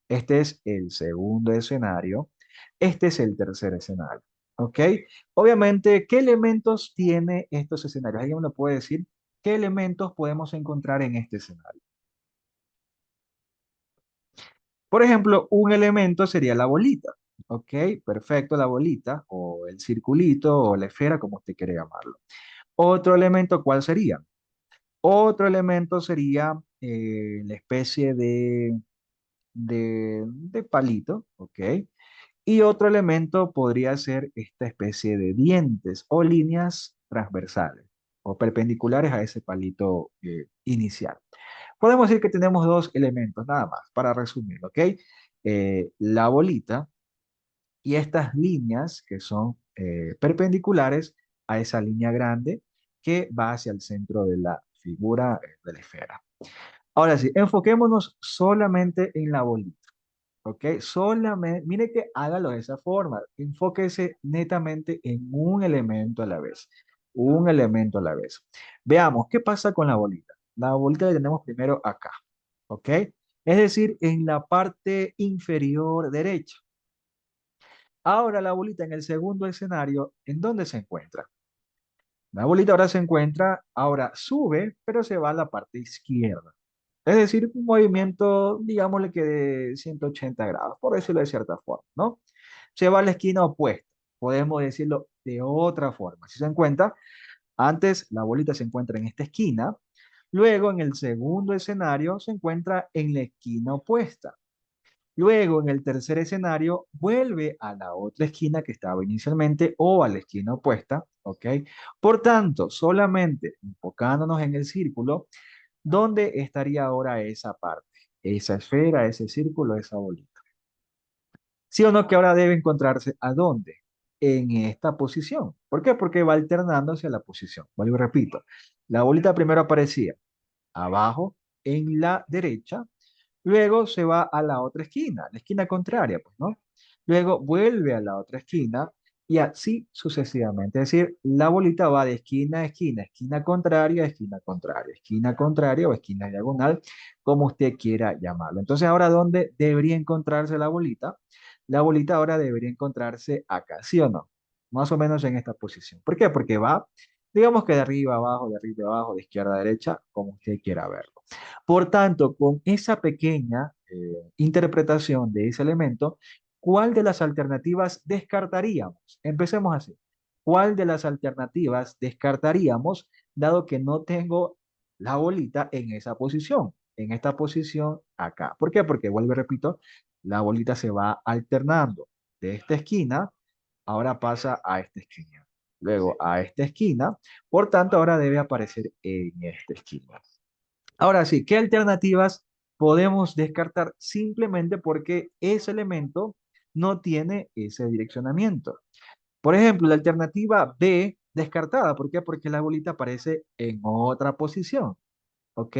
este es el segundo escenario, este es el tercer escenario. ¿Ok? Obviamente, ¿qué elementos tiene estos escenarios? ¿Alguien me lo puede decir? ¿Qué elementos podemos encontrar en este escenario? Por ejemplo, un elemento sería la bolita. ¿Ok? Perfecto, la bolita o el circulito o la esfera, como usted quiere llamarlo. Otro elemento, ¿cuál sería? Otro elemento sería la especie de palito, ¿ok? Y otro elemento podría ser esta especie de dientes o líneas transversales o perpendiculares a ese palito inicial. Podemos decir que tenemos dos elementos nada más, para resumir, ¿ok? La bolita y estas líneas que son perpendiculares a esa línea grande que va hacia el centro de la figura de la esfera. Ahora sí, enfoquémonos solamente en la bolita, ¿ok? Solamente, mire que hágalo de esa forma, enfóquese netamente en un elemento a la vez, un elemento a la vez. Veamos, ¿qué pasa con la bolita? La bolita la tenemos primero acá, ¿ok? Es decir, en la parte inferior derecha. Ahora la bolita en el segundo escenario, ¿en dónde se encuentra? La bolita ahora se encuentra, ahora sube, pero se va a la parte izquierda. Es decir, un movimiento, digámosle que de 180 grados, por decirlo de cierta forma, ¿no? Se va a la esquina opuesta. Podemos decirlo de otra forma. Si se dan cuenta, antes la bolita se encuentra en esta esquina, luego en el segundo escenario se encuentra en la esquina opuesta. Luego, en el tercer escenario, vuelve a la otra esquina que estaba inicialmente o a la esquina opuesta, ¿ok? Por tanto, solamente enfocándonos en el círculo, ¿dónde estaría ahora esa parte? Esa esfera, ese círculo, esa bolita. ¿Sí o no que ahora debe encontrarse a dónde? En esta posición. ¿Por qué? Porque va alternando hacia la posición. Vuelvo y repito. La bolita primero aparecía abajo en la derecha. Luego se va a la otra esquina, la esquina contraria, pues, ¿no? Luego vuelve a la otra esquina y así sucesivamente. Es decir, la bolita va de esquina a esquina, esquina contraria, esquina contraria, esquina contraria o esquina diagonal, como usted quiera llamarlo. Entonces, ahora, ¿dónde debería encontrarse la bolita? La bolita ahora debería encontrarse acá, ¿sí o no? Más o menos en esta posición. ¿Por qué? Porque va, digamos que de arriba a abajo, de arriba a abajo, de izquierda a derecha, como usted quiera verlo. Por tanto, con esa pequeña interpretación de ese elemento, ¿cuál de las alternativas descartaríamos? Empecemos así. ¿Cuál de las alternativas descartaríamos dado que no tengo la bolita en esa posición? En esta posición acá. ¿Por qué? Porque, vuelvo y repito, la bolita se va alternando de esta esquina, ahora pasa a esta esquina. Luego a esta esquina, por tanto, ahora debe aparecer en esta esquina. Ahora sí, ¿qué alternativas podemos descartar simplemente porque ese elemento no tiene ese direccionamiento? Por ejemplo, la alternativa B descartada. ¿Por qué? Porque la bolita aparece en otra posición. ¿Ok?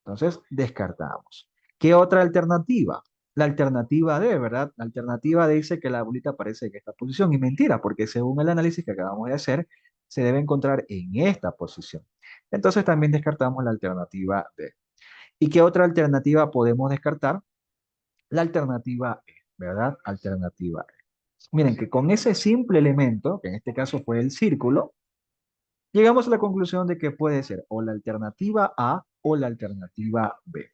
Entonces, descartamos. ¿Qué otra alternativa? La alternativa D, ¿verdad? La alternativa D dice que la bolita aparece en esta posición. Y mentira, porque según el análisis que acabamos de hacer, se debe encontrar en esta posición. Entonces, también descartamos la alternativa D. ¿Y qué otra alternativa podemos descartar? La alternativa E, ¿verdad? Alternativa E. Miren que con ese simple elemento, que en este caso fue el círculo, llegamos a la conclusión de que puede ser o la alternativa A o la alternativa B.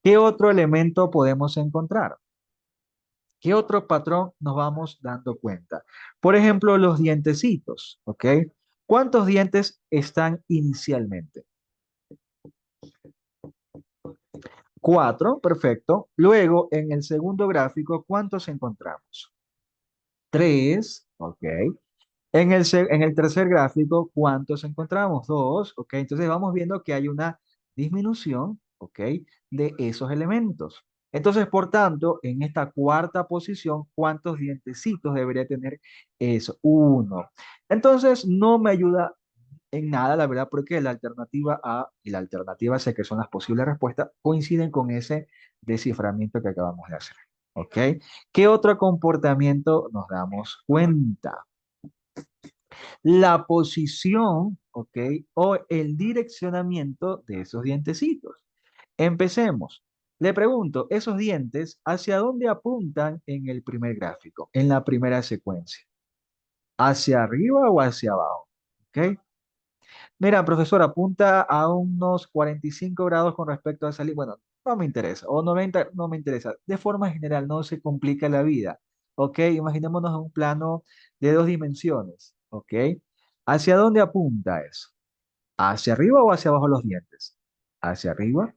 ¿Qué otro elemento podemos encontrar? ¿Qué otro patrón nos vamos dando cuenta? Por ejemplo, los dientecitos, ¿ok? ¿Cuántos dientes están inicialmente? Cuatro, perfecto. Luego, en el segundo gráfico, ¿cuántos encontramos? Tres, ok. En el tercer gráfico, ¿cuántos encontramos? Dos, ok. Entonces vamos viendo que hay una disminución, ok, de esos elementos. Entonces, por tanto, en esta cuarta posición, ¿cuántos dientecitos debería tener eso? Uno. Entonces, no me ayuda en nada, la verdad, porque la alternativa A y la alternativa C, que son las posibles respuestas, coinciden con ese desciframiento que acabamos de hacer. ¿Ok? ¿Qué otro comportamiento nos damos cuenta? La posición, ¿ok? O el direccionamiento de esos dientecitos. Empecemos. Le pregunto, ¿esos dientes hacia dónde apuntan en el primer gráfico, en la primera secuencia? ¿Hacia arriba o hacia abajo? ¿Ok? Mira, profesor, apunta a unos 45 grados con respecto a salir. Bueno, no me interesa. O 90, no me interesa. De forma general, no se complica la vida. ¿Ok? Imaginémonos en un plano de dos dimensiones. ¿Ok? ¿Hacia dónde apunta eso? ¿Hacia arriba o hacia abajo los dientes? ¿Hacia arriba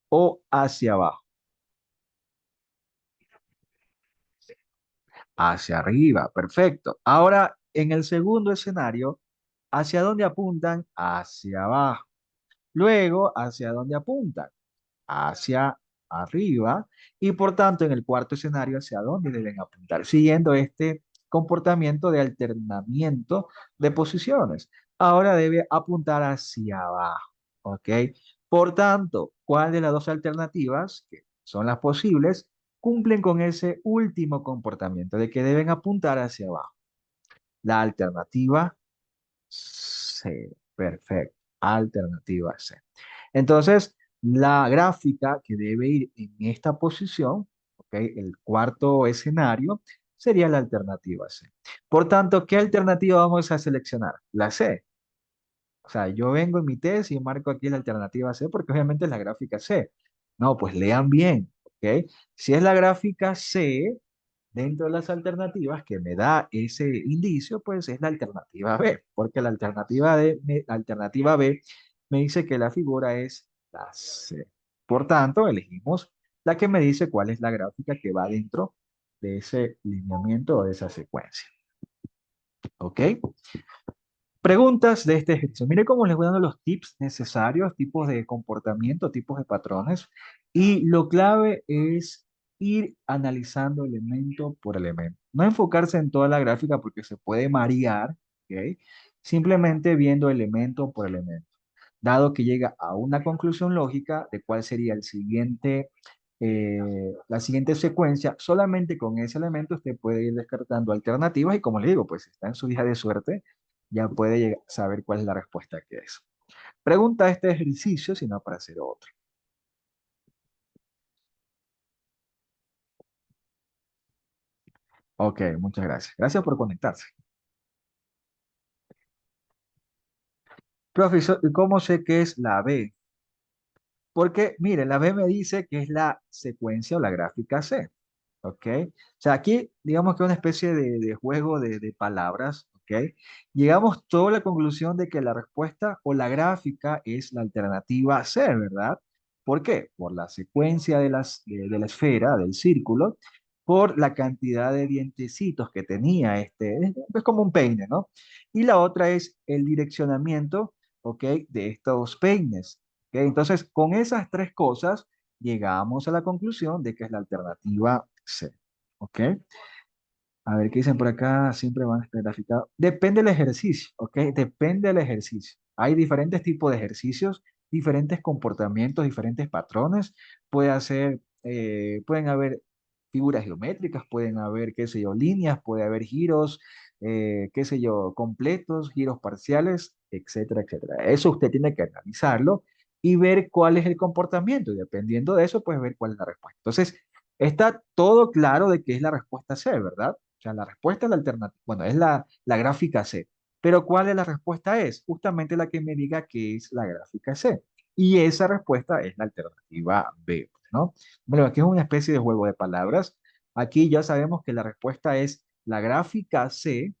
o hacia abajo? Hacia arriba. Perfecto. Ahora, en el segundo escenario, ¿hacia dónde apuntan? Hacia abajo. Luego, ¿hacia dónde apuntan? Hacia arriba y por tanto en el cuarto escenario hacia dónde deben apuntar, siguiendo este comportamiento de alternamiento de posiciones. Ahora debe apuntar hacia abajo, ¿ok? Por tanto, ¿cuál de las dos alternativas, que son las posibles, cumplen con ese último comportamiento de que deben apuntar hacia abajo? La alternativa C, perfecto, alternativa C. Entonces, la gráfica que debe ir en esta posición, ¿ok? El cuarto escenario, sería la alternativa C. Por tanto, ¿qué alternativa vamos a seleccionar? La C. O sea, yo vengo en mi test y marco aquí la alternativa C porque obviamente es la gráfica C. No, pues lean bien, ¿ok? Si es la gráfica C, dentro de las alternativas que me da ese indicio, pues es la alternativa B, porque la alternativa B me dice que la figura es la C. Por tanto, elegimos la que me dice cuál es la gráfica que va dentro de ese lineamiento o de esa secuencia. ¿Ok? Preguntas de este ejercicio. Mire cómo les voy dando los tips necesarios, tipos de comportamiento, tipos de patrones. Y lo clave es ir analizando elemento por elemento. No enfocarse en toda la gráfica porque se puede marear, ¿ok? Simplemente viendo elemento por elemento. Dado que llega a una conclusión lógica de cuál sería eh, la siguiente secuencia, solamente con ese elemento usted puede ir descartando alternativas y como le digo, pues si está en su día de suerte ya puede saber cuál es la respuesta que es. Pregunta este ejercicio, sino para hacer otro. Ok, muchas gracias. Gracias por conectarse. Profesor, ¿y cómo sé que es la B? Porque, mire, la B me dice que es la secuencia o la gráfica C. ¿Ok? O sea, aquí digamos que una especie de juego de palabras, ¿ok? Llegamos toda a la conclusión de que la respuesta o la gráfica es la alternativa C, ¿verdad? ¿Por qué? Por la secuencia de la esfera, del círculo, por la cantidad de dientecitos que tenía es como un peine, ¿no? Y la otra es el direccionamiento, ¿ok? De estos peines, ¿ok? Entonces, con esas tres cosas llegamos a la conclusión de que es la alternativa C. ¿Ok? A ver qué dicen por acá. Siempre van a estar graficados. Depende del ejercicio. ¿Ok? Depende del ejercicio. Hay diferentes tipos de ejercicios, diferentes comportamientos, diferentes patrones. Pueden haber figuras geométricas, pueden haber, qué sé yo, líneas, puede haber giros, qué sé yo, completos, giros parciales, etcétera, etcétera. Eso usted tiene que analizarlo y ver cuál es el comportamiento. Y dependiendo de eso, pues ver cuál es la respuesta. Entonces, está todo claro de que es la respuesta C, ¿verdad? O sea, la respuesta es la alternativa. Bueno, es la gráfica C. Pero ¿cuál es la respuesta? Es justamente la que me diga que es la gráfica C. Y esa respuesta es la alternativa B, ¿no? Bueno, aquí es una especie de juego de palabras. Aquí ya sabemos que la respuesta es la gráfica C,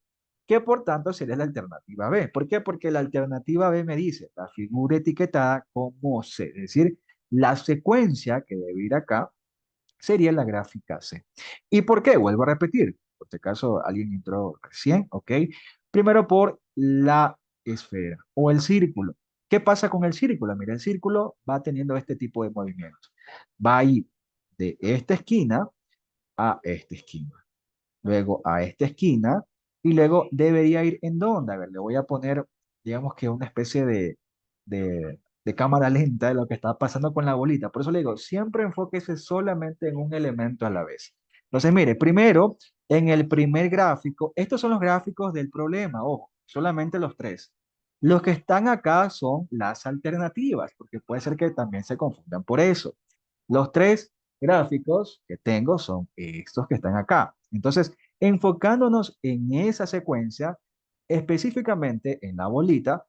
que por tanto sería la alternativa B. ¿Por qué? Porque la alternativa B me dice la figura etiquetada como C, es decir, la secuencia que debe ir acá sería la gráfica C. ¿Y por qué? Vuelvo a repetir, por este caso alguien entró recién, ¿ok? Primero por la esfera o el círculo. ¿Qué pasa con el círculo? Mira, el círculo va teniendo este tipo de movimientos. Va a ir de esta esquina a esta esquina, luego a esta esquina y luego debería ir en dónde. A ver, le voy a poner, digamos que una especie de cámara lenta de lo que está pasando con la bolita. Por eso le digo, siempre enfóquese solamente en un elemento a la vez. Entonces, mire, primero, en el primer gráfico, estos son los gráficos del problema, ojo, solamente los tres. Los que están acá son las alternativas, porque puede ser que también se confundan por eso. Los tres gráficos que tengo son estos que están acá. Entonces, enfocándonos en esa secuencia, específicamente en la bolita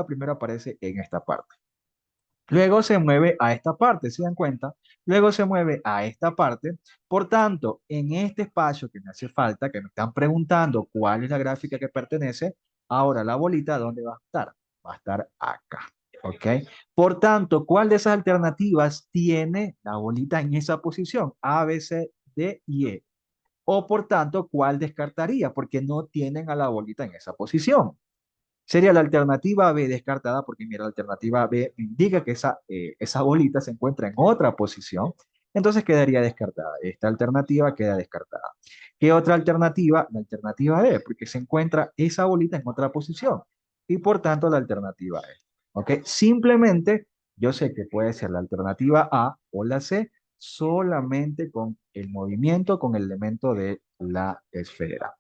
primero aparece en esta parte. Luego se mueve a esta parte, ¿se dan cuenta? Luego se mueve a esta parte. Por tanto, en este espacio que me hace falta, que me están preguntando cuál es la gráfica que pertenece, ahora la bolita, ¿dónde va a estar? Va a estar acá. ¿Ok? Por tanto, ¿cuál de esas alternativas tiene la bolita en esa posición? A, B, C, D y E. O por tanto, ¿cuál descartaría? Porque no tienen a la bolita en esa posición. Sería la alternativa B descartada, porque mira, la alternativa B indica que esa bolita se encuentra en otra posición, entonces quedaría descartada. Esta alternativa queda descartada. ¿Qué otra alternativa? La alternativa D, porque se encuentra esa bolita en otra posición y por tanto la alternativa E. ¿Ok? Simplemente yo sé que puede ser la alternativa A o la C solamente con el movimiento, con el elemento de la esfera.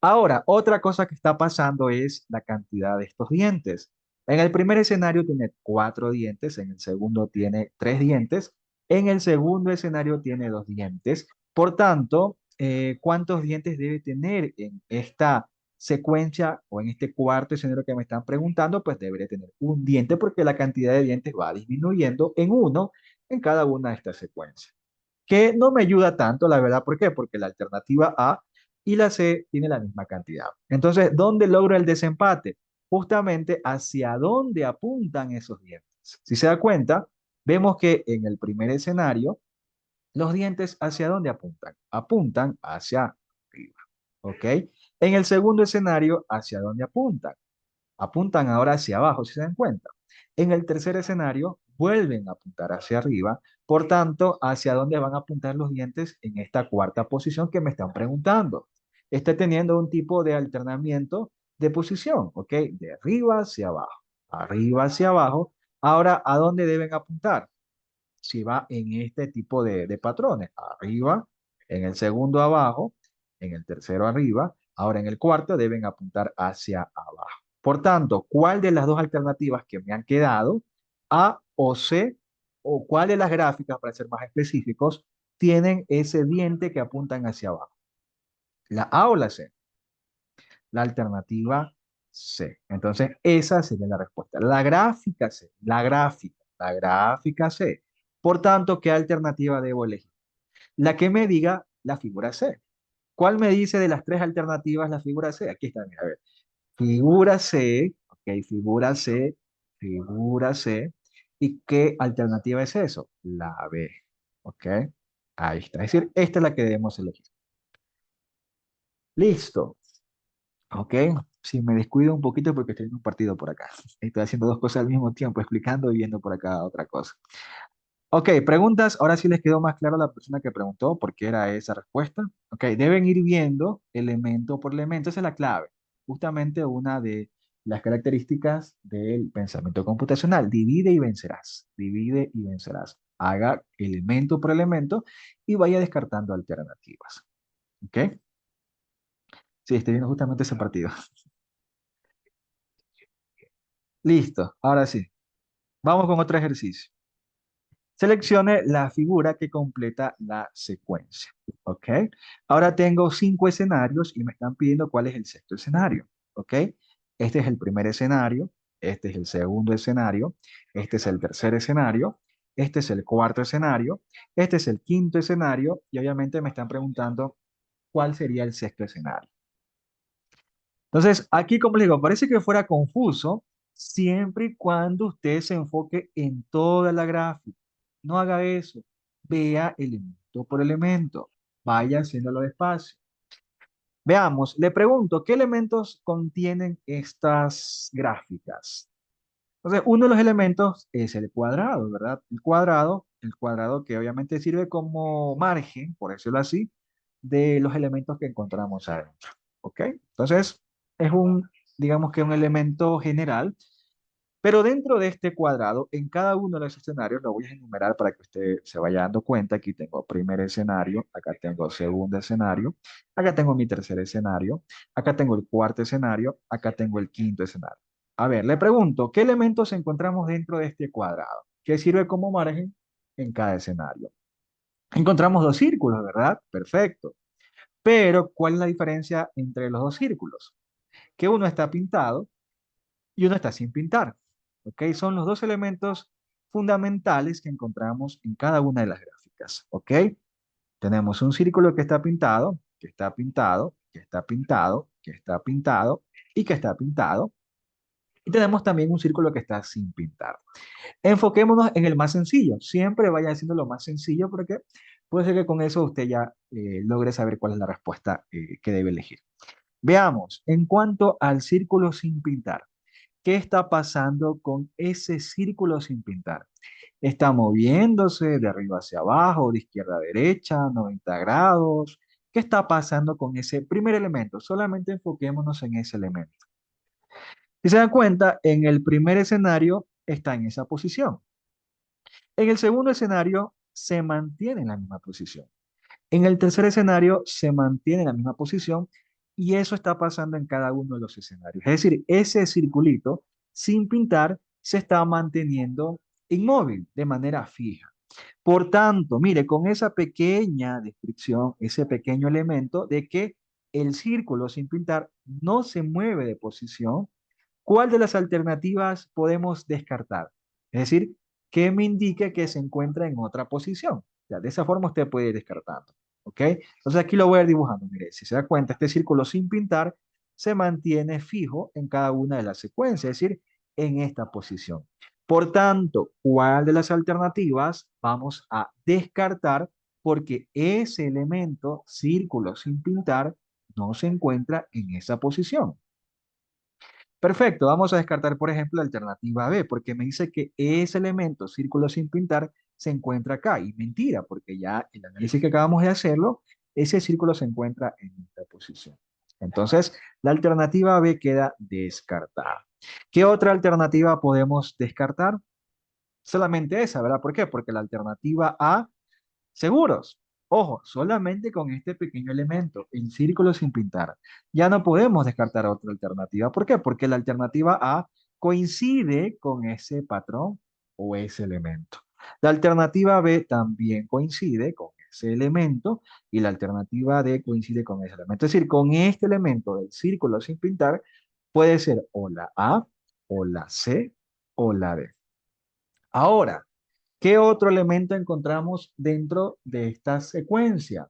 Ahora, otra cosa que está pasando es la cantidad de estos dientes. En el primer escenario tiene cuatro dientes, en el segundo tiene tres dientes, en el segundo escenario tiene dos dientes. Por tanto, ¿cuántos dientes debe tener en esta secuencia o en este cuarto escenario que me están preguntando? Pues debería tener un diente porque la cantidad de dientes va disminuyendo en uno en cada una de estas secuencias que no me ayuda tanto, la verdad. ¿Por qué? Porque la alternativa A y la C tiene la misma cantidad. Entonces, ¿dónde logro el desempate? Justamente hacia dónde apuntan esos dientes. Si se da cuenta, vemos que en el primer escenario, los dientes hacia dónde apuntan? Apuntan hacia arriba. ¿Ok? En el segundo escenario, ¿hacia dónde apuntan? Apuntan ahora hacia abajo, si se dan cuenta. En el tercer escenario, vuelven a apuntar hacia arriba. Por tanto, ¿hacia dónde van a apuntar los dientes en esta cuarta posición que me están preguntando? Está teniendo un tipo de alternamiento de posición, ¿ok? De arriba hacia abajo, arriba hacia abajo. Ahora, ¿a dónde deben apuntar? Si va en este tipo de patrones, arriba, en el segundo abajo, en el tercero arriba, ahora en el cuarto deben apuntar hacia abajo. Por tanto, ¿cuál de las dos alternativas que me han quedado, A o C, o cuál de las gráficas, para ser más específicos, tienen ese diente que apuntan hacia abajo? ¿La A o la C? La alternativa C. Entonces, esa sería la respuesta. La gráfica C, la gráfica C. Por tanto, ¿qué alternativa debo elegir? La que me diga la figura C. ¿Cuál me dice de las tres alternativas la figura C? Aquí está, mira, a ver. Figura C, ok, figura C, figura C. ¿Y qué alternativa es eso? La B, ok. Ahí está. Es decir, esta es la que debemos elegir. Listo. Ok, sí, me descuido un poquito porque estoy en un partido por acá. Estoy haciendo dos cosas al mismo tiempo, explicando y viendo por acá otra cosa. Ok, preguntas. Ahora sí les quedó más claro a la persona que preguntó por qué era esa respuesta. Ok, deben ir viendo elemento por elemento. Esa es la clave. Justamente una de las características del pensamiento computacional. Divide y vencerás. Divide y vencerás. Haga elemento por elemento y vaya descartando alternativas. Ok, sí, estoy viendo justamente ese partido. Listo, ahora sí. Vamos con otro ejercicio. Seleccione la figura que completa la secuencia. ¿Ok? Ahora tengo 5 escenarios y me están pidiendo cuál es el sexto escenario. ¿Ok? Este es el primer escenario, este es el segundo escenario, este es el tercer escenario, este es el cuarto escenario, este es el quinto escenario y obviamente me están preguntando cuál sería el sexto escenario. Entonces, aquí, como les digo, parece que fuera confuso siempre y cuando usted se enfoque en toda la gráfica. No haga eso. Vea elemento por elemento. Vaya haciéndolo despacio. Veamos, le pregunto, ¿qué elementos contienen estas gráficas? Entonces, uno de los elementos es el cuadrado, ¿verdad? El cuadrado que obviamente sirve como margen, por decirlo así, de los elementos que encontramos adentro. ¿Ok? Entonces, es un, digamos que un elemento general, pero dentro de este cuadrado, en cada uno de los escenarios, lo voy a enumerar para que usted se vaya dando cuenta. Aquí tengo primer escenario, acá tengo segundo escenario, acá tengo mi tercer escenario, acá tengo el cuarto escenario, acá tengo el quinto escenario. A ver, le pregunto, ¿qué elementos encontramos dentro de este cuadrado? ¿Qué sirve como margen en cada escenario? Encontramos dos círculos, ¿verdad? Perfecto. Pero, ¿cuál es la diferencia entre los dos círculos? Que uno está pintado y uno está sin pintar. ¿Ok? Son los dos elementos fundamentales que encontramos en cada una de las gráficas. ¿Ok? Tenemos un círculo que está pintado, que está pintado, que está pintado, que está pintado y que está pintado. Y tenemos también un círculo que está sin pintar. Enfoquémonos en el más sencillo. Siempre vaya haciendo lo más sencillo porque puede ser que con eso usted ya logre saber cuál es la respuesta que debe elegir. Veamos, en cuanto al círculo sin pintar, ¿qué está pasando con ese círculo sin pintar? ¿Está moviéndose de arriba hacia abajo, de izquierda a derecha, 90 grados? ¿Qué está pasando con ese primer elemento? Solamente enfoquémonos en ese elemento. Si se dan cuenta, en el primer escenario está en esa posición. En el segundo escenario se mantiene en la misma posición. En el tercer escenario se mantiene en la misma posición y eso está pasando en cada uno de los escenarios. Es decir, ese circulito sin pintar se está manteniendo inmóvil de manera fija. Por tanto, mire, con esa pequeña descripción, ese pequeño elemento de que el círculo sin pintar no se mueve de posición, ¿cuál de las alternativas podemos descartar? Es decir, que me indique que se encuentra en otra posición. Ya, de esa forma usted puede ir descartando. ¿Ok? Entonces aquí lo voy a ir dibujando. Mire, si se da cuenta, este círculo sin pintar se mantiene fijo en cada una de las secuencias, es decir, en esta posición. Por tanto, ¿cuál de las alternativas vamos a descartar? Porque ese elemento, círculo sin pintar, no se encuentra en esa posición. Perfecto, vamos a descartar, por ejemplo, la alternativa B, porque me dice que ese elemento, círculo sin pintar, se encuentra acá. Y mentira, porque ya el análisis que acabamos de hacerlo, ese círculo se encuentra en esta posición. Entonces, la alternativa B queda descartada. ¿Qué otra alternativa podemos descartar? Solamente esa, ¿verdad? ¿Por qué? Porque la alternativa A, seguros. Ojo, solamente con este pequeño elemento, el círculo sin pintar. Ya no podemos descartar otra alternativa. ¿Por qué? Porque la alternativa A coincide con ese patrón o ese elemento. La alternativa B también coincide con ese elemento y la alternativa D coincide con ese elemento. Es decir, con este elemento del círculo sin pintar puede ser o la A, o la C, o la D. Ahora, ¿qué otro elemento encontramos dentro de esta secuencia?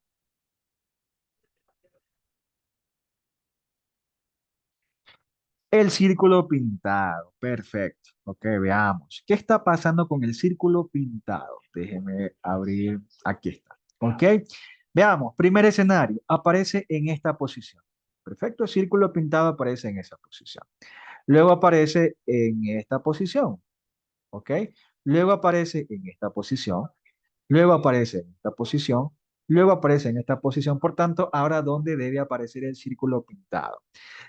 El círculo pintado. Perfecto. Ok, veamos. ¿Qué está pasando con el círculo pintado? Déjeme abrir. Aquí está. Ok. Veamos. Primer escenario. Aparece en esta posición. Perfecto. El círculo pintado aparece en esa posición. Luego aparece en esta posición. Ok. Luego aparece en esta posición. Luego aparece en esta posición, luego aparece en esta posición, por tanto, ahora ¿dónde debe aparecer el círculo pintado?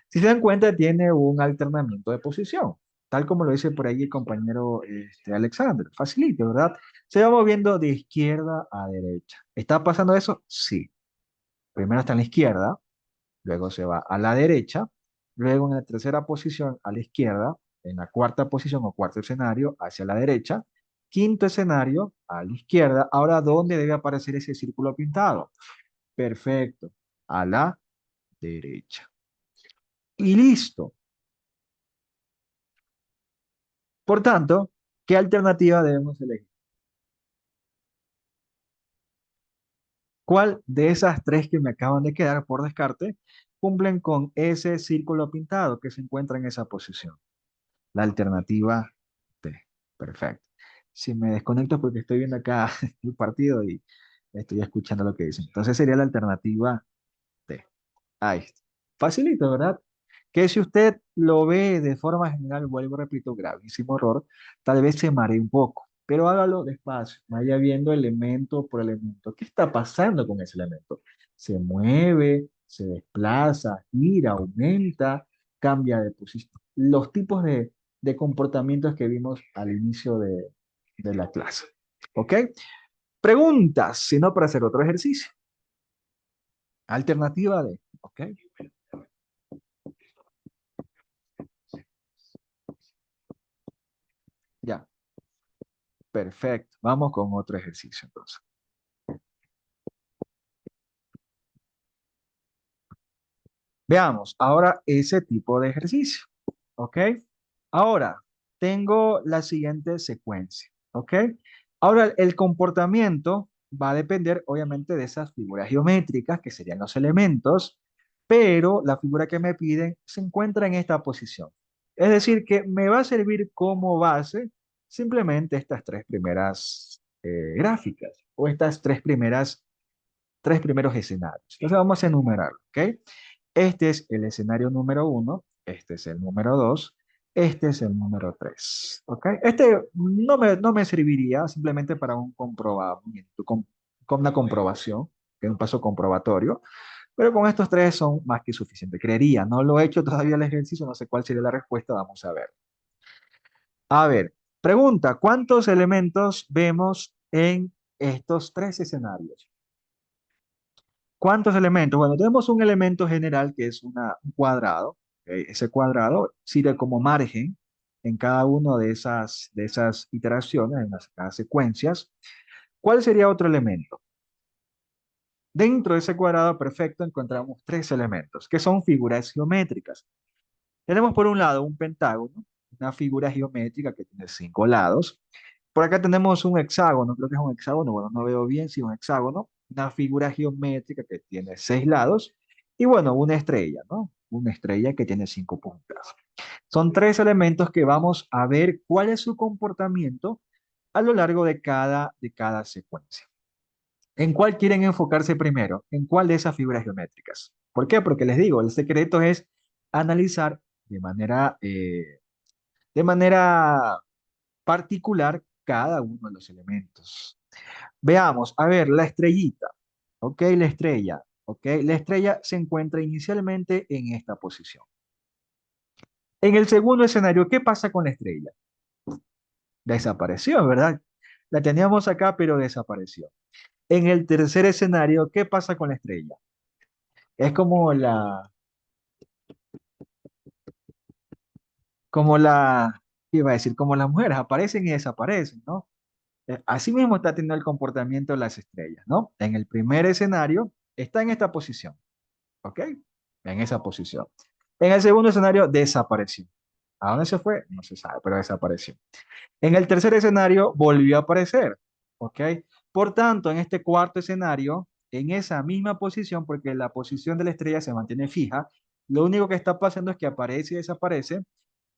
Si se dan cuenta, tiene un alternamiento de posición, tal como lo dice por ahí el compañero Alexander, facilito, ¿verdad? Se va moviendo de izquierda a derecha. ¿Está pasando eso? Sí. Primero está en la izquierda, luego se va a la derecha, luego en la tercera posición a la izquierda, en la cuarta posición o cuarto escenario hacia la derecha, quinto escenario a la izquierda. Ahora, ¿dónde debe aparecer ese círculo pintado? Perfecto, a la derecha. Y listo. Por tanto, ¿qué alternativa debemos elegir? ¿Cuál de esas tres que me acaban de quedar por descarte cumplen con ese círculo pintado que se encuentra en esa posición? La alternativa D. Perfecto. Si me desconecto es porque estoy viendo acá el partido y estoy escuchando lo que dicen. Entonces sería la alternativa D. Ahí está. Facilito, ¿verdad? Que si usted lo ve de forma general, vuelvo, repito, gravísimo error, tal vez se maree un poco, pero hágalo despacio, vaya viendo elemento por elemento. ¿Qué está pasando con ese elemento? ¿Se mueve, se desplaza, gira, aumenta, cambia de posición? Los tipos de comportamientos que vimos al inicio de la clase. ¿Ok? Preguntas, sino para hacer otro ejercicio. Alternativa D. ¿Ok? Ya. Perfecto. Vamos con otro ejercicio entonces. Veamos ahora ese tipo de ejercicio. ¿Ok? Ahora tengo la siguiente secuencia. ¿Ok? Ahora el comportamiento va a depender obviamente de esas figuras geométricas que serían los elementos, pero la figura que me piden se encuentra en esta posición. Es decir, que me va a servir como base simplemente estas tres primeras gráficas o estas tres primeros escenarios. Entonces vamos a enumerar, ¿ok? Este es el escenario número uno, este es el número dos, este es el número tres, ¿ok? Este no me serviría simplemente para un comprobamiento, con una comprobación, que es un paso comprobatorio, pero con estos tres son más que suficiente. Creería, no lo he hecho todavía el ejercicio, no sé cuál sería la respuesta, vamos a ver. A ver, pregunta, ¿cuántos elementos vemos en estos tres escenarios? ¿Cuántos elementos? Bueno, tenemos un elemento general que es un cuadrado. ¿Ok? Ese cuadrado sirve como margen en cada una de esas iteraciones, en las secuencias. ¿Cuál sería otro elemento? Dentro de ese cuadrado perfecto encontramos tres elementos, que son figuras geométricas. Tenemos por un lado un pentágono, una figura geométrica que tiene cinco lados. Por acá tenemos un hexágono, creo que es un hexágono, bueno, no veo bien si es un hexágono, una figura geométrica que tiene seis lados y bueno, una estrella, ¿no? Una estrella que tiene cinco puntas. Son tres elementos que vamos a ver cuál es su comportamiento a lo largo de cada secuencia. ¿En cuál quieren enfocarse primero? ¿En cuál de esas figuras geométricas? ¿Por qué? Porque les digo, el secreto es analizar de manera particular cada uno de los elementos. Veamos, a ver, la estrellita. Ok, la estrella. Ok, la estrella se encuentra inicialmente en esta posición. En el segundo escenario, ¿qué pasa con la estrella? Desapareció, ¿verdad? La teníamos acá, pero desapareció. En el tercer escenario, ¿qué pasa con la estrella? Es ¿qué iba a decir? Como las mujeres, aparecen y desaparecen, ¿no? Así mismo está teniendo el comportamiento de las estrellas, ¿no? En el primer escenario está en esta posición, ¿ok? En esa posición. En el segundo escenario desapareció. ¿A dónde se fue? No se sabe, pero desapareció. En el tercer escenario volvió a aparecer, ¿ok? Por tanto, en este cuarto escenario, en esa misma posición, porque la posición de la estrella se mantiene fija, lo único que está pasando es que aparece y desaparece.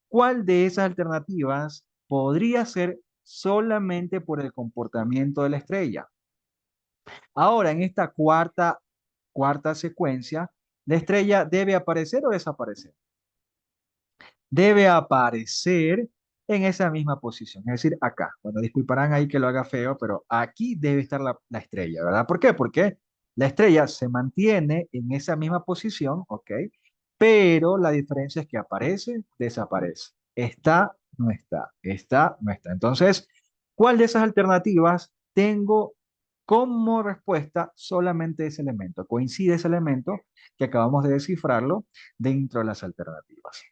¿Cuál de esas alternativas podría ser solamente por el comportamiento de la estrella? Ahora, en esta cuarta secuencia, la estrella debe aparecer o desaparecer. Debe aparecer en esa misma posición, es decir, acá. Bueno, disculparán ahí que lo haga feo, pero aquí debe estar la estrella, ¿verdad? ¿Por qué? Porque la estrella se mantiene en esa misma posición, ¿ok? Pero la diferencia es que aparece, desaparece. Está, no está. Entonces, ¿cuál de esas alternativas tengo como respuesta solamente ese elemento? Coincide ese elemento que acabamos de descifrarlo dentro de las alternativas.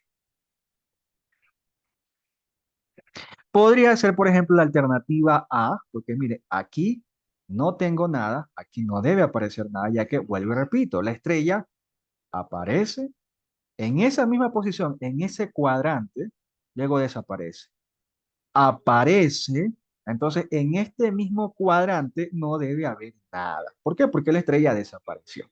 Podría ser, por ejemplo, la alternativa A, porque mire, aquí no tengo nada, aquí no debe aparecer nada, ya que, vuelvo y repito, la estrella aparece en esa misma posición, en ese cuadrante, luego desaparece. Aparece, entonces en este mismo cuadrante no debe haber nada. ¿Por qué? Porque la estrella desapareció.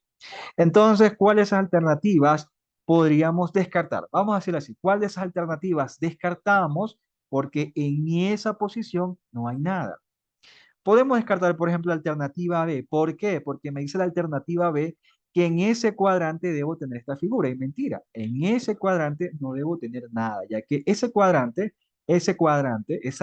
Entonces, ¿cuáles alternativas podríamos descartar? Vamos a decirlo así, ¿cuál de esas alternativas descartamos? Porque en esa posición no hay nada. Podemos descartar, por ejemplo, la alternativa B. ¿Por qué? Porque me dice la alternativa B que en ese cuadrante debo tener esta figura. Y mentira, en ese cuadrante no debo tener nada, ya que esa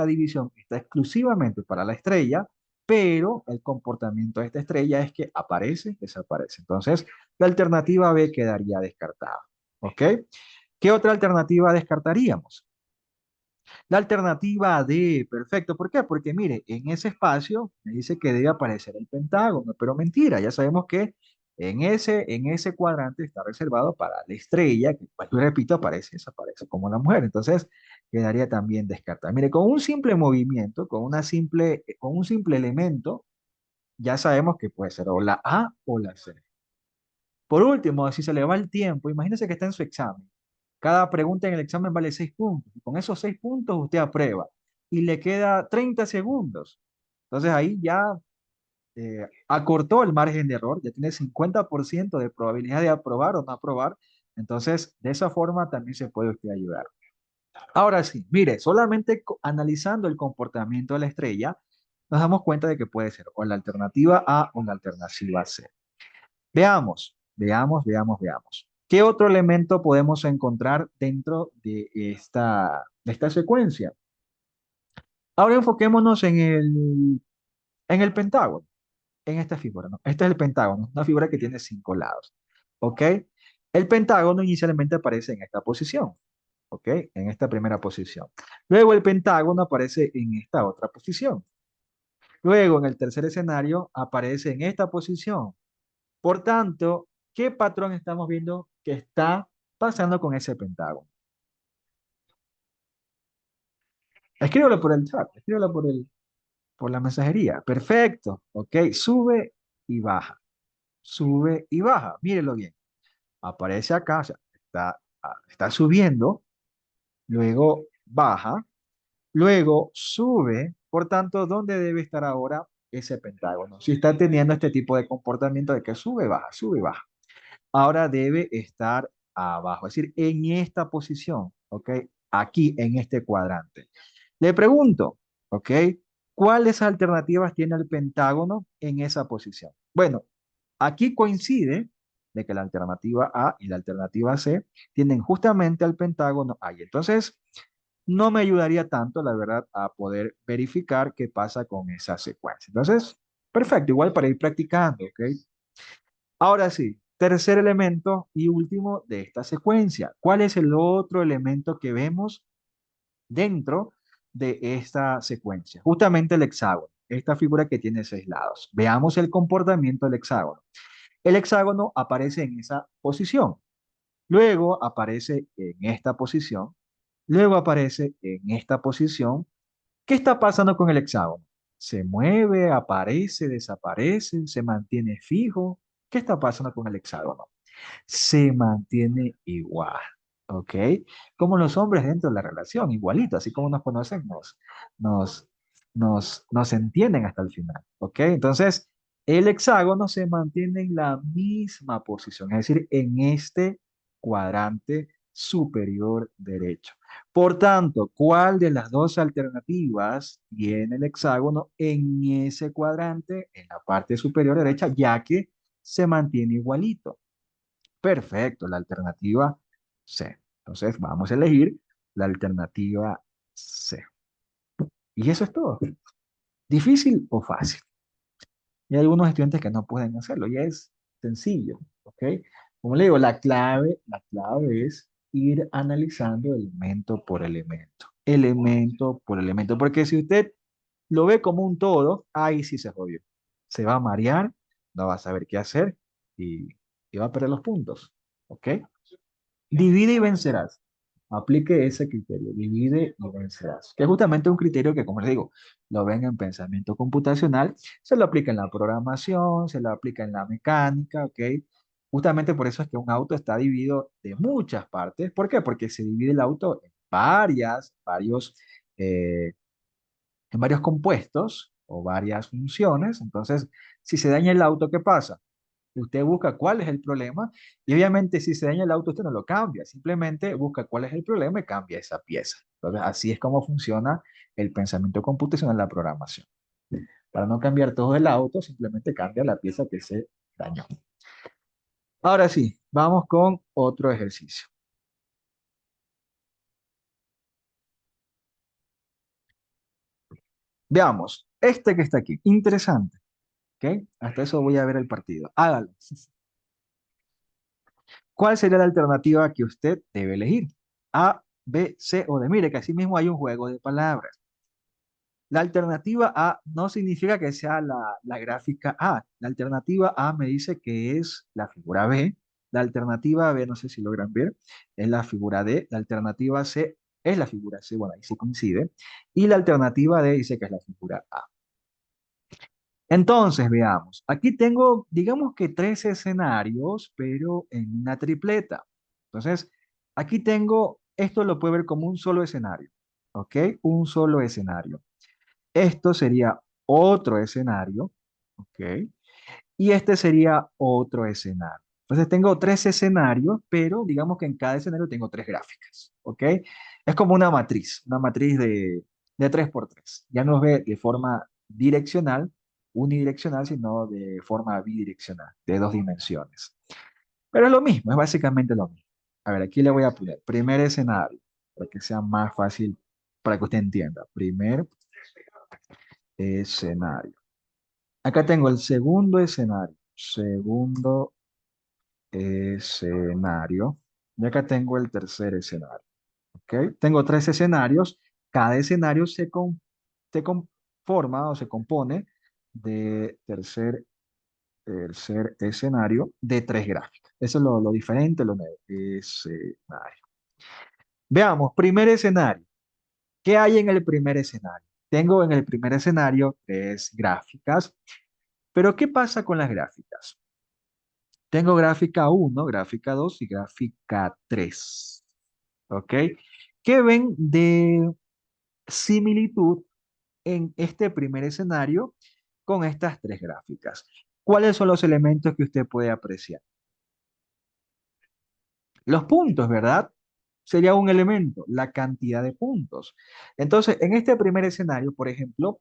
división está exclusivamente para la estrella, pero el comportamiento de esta estrella es que aparece, desaparece. Entonces, la alternativa B quedaría descartada. ¿Ok? ¿Qué otra alternativa descartaríamos? La alternativa D, perfecto. ¿Por qué? Porque mire, en ese espacio me dice que debe aparecer el pentágono, pero mentira, ya sabemos que en ese cuadrante está reservado para la estrella, que, pues, yo repito, aparece y desaparece como la mujer. Entonces, quedaría también descartada. Mire, con un simple movimiento, con un simple elemento, ya sabemos que puede ser o la A o la C. Por último, si se le va el tiempo, imagínese que está en su examen. Cada pregunta en el examen vale 6 puntos. Y con esos 6 puntos usted aprueba. Y le queda 30 segundos. Entonces ahí ya acortó el margen de error. Ya tiene 50% de probabilidad de aprobar o no aprobar. Entonces, de esa forma también se puede usted ayudar. Ahora sí, mire, solamente analizando el comportamiento de la estrella, nos damos cuenta de que puede ser o la alternativa A o la alternativa C. Veamos. ¿Qué otro elemento podemos encontrar dentro de esta secuencia? Ahora enfoquémonos en el pentágono, en esta figura, ¿no? Este es el pentágono, una figura que tiene 5 lados, ¿ok? El pentágono inicialmente aparece en esta posición, ¿ok? En esta primera posición. Luego el pentágono aparece en esta otra posición. Luego en el tercer escenario aparece en esta posición. Por tanto, ¿qué patrón estamos viendo que está pasando con ese pentágono? Escríbelo por el chat, escríbelo por la mensajería. Perfecto, ok, sube y baja, mírelo bien. Aparece acá, o sea, está subiendo, luego baja, luego sube. Por tanto, ¿dónde debe estar ahora ese pentágono? Si está teniendo este tipo de comportamiento de que sube, baja. Ahora debe estar abajo, es decir, en esta posición, ¿ok? Aquí, en este cuadrante. Le pregunto, ¿ok? ¿Cuáles alternativas tiene el pentágono en esa posición? Bueno, aquí coincide de que la alternativa A y la alternativa C tienen justamente al pentágono ahí. Entonces, no me ayudaría tanto, la verdad, a poder verificar qué pasa con esa secuencia. Entonces, perfecto, igual para ir practicando, ¿ok? Ahora sí, tercer elemento y último de esta secuencia. ¿Cuál es el otro elemento que vemos dentro de esta secuencia? Justamente el hexágono, esta figura que tiene 6 lados. Veamos el comportamiento del hexágono. El hexágono aparece en esa posición, luego aparece en esta posición, luego aparece en esta posición. ¿Qué está pasando con el hexágono? ¿Se mueve, aparece, desaparece, se mantiene fijo? ¿Qué está pasando con el hexágono? Se mantiene igual, ¿ok? Como los hombres dentro de la relación, igualito, así como nos conocen, nos, nos entienden hasta el final, ¿ok? Entonces, el hexágono se mantiene en la misma posición, es decir, en este cuadrante superior derecho. Por tanto, ¿cuál de las dos alternativas tiene el hexágono en ese cuadrante, en la parte superior derecha, ya que se mantiene igualito? Perfecto, la alternativa C. Entonces vamos a elegir la alternativa C. Y eso es todo. ¿Difícil o fácil? Y hay algunos estudiantes que no pueden hacerlo, ya es sencillo, ¿ok? Como le digo, la clave es ir analizando elemento por elemento por elemento, porque si usted lo ve como un todo, ahí sí se jodió. Se va a marear, no va a saber qué hacer y va a perder los puntos, ¿ok? Divide y vencerás. Aplique ese criterio, divide y vencerás, que es justamente un criterio que, como les digo, lo ven en pensamiento computacional, se lo aplica en la programación, se lo aplica en la mecánica, ¿ok? Justamente por eso es que un auto está dividido de muchas partes. ¿Por qué? Porque se divide el auto en eh, en varios compuestos o varias funciones. Entonces, si se daña el auto, ¿qué pasa? Usted busca cuál es el problema y obviamente si se daña el auto usted no lo cambia, simplemente busca cuál es el problema y cambia esa pieza. Entonces así es como funciona el pensamiento computacional en la programación. Para no cambiar todo el auto, simplemente cambia la pieza que se dañó. Ahora sí, vamos con otro ejercicio. Veamos, este que está aquí, interesante, ¿ok? Hasta eso voy a ver el partido. Hágalo. ¿Cuál sería la alternativa que usted debe elegir? A, B, C o D. Mire que así mismo hay un juego de palabras. La alternativa A no significa que sea la gráfica A. La alternativa A me dice que es la figura B. La alternativa B, no sé si logran ver, es la figura D. La alternativa C es la figura C. Bueno, ahí sí coincide. Y la alternativa D dice que es la figura A. Entonces, veamos. Aquí tengo, digamos que tres escenarios, pero en una tripleta. Entonces, aquí tengo, esto lo puede ver como un solo escenario. ¿Ok? Un solo escenario. Esto sería otro escenario, ¿ok? Y este sería otro escenario. Entonces tengo tres escenarios, pero digamos que en cada escenario tengo tres gráficas, ¿ok? Es como una matriz de 3 por 3. Ya no es de forma direccional, unidireccional, sino de forma bidireccional, de dos dimensiones. Pero es lo mismo, es básicamente lo mismo. A ver, aquí le voy a poner primer escenario, para que sea más fácil, para que usted entienda. Primer escenario. Acá tengo el segundo escenario. Segundo escenario. Y acá tengo el tercer escenario. ¿Ok? Tengo tres escenarios. Cada escenario se conforma o se compone de tercer escenario de tres gráficas. Eso es lo diferente, lo nuevo. Escenario. Veamos, primer escenario. ¿Qué hay en el primer escenario? Tengo en el primer escenario tres gráficas, pero ¿qué pasa con las gráficas? Tengo gráfica uno, gráfica 2 y gráfica 3. ¿Ok? ¿Qué ven de similitud en este primer escenario con estas tres gráficas? ¿Cuáles son los elementos que usted puede apreciar? Los puntos, ¿verdad? Sería un elemento, la cantidad de puntos. Entonces, en este primer escenario, por ejemplo,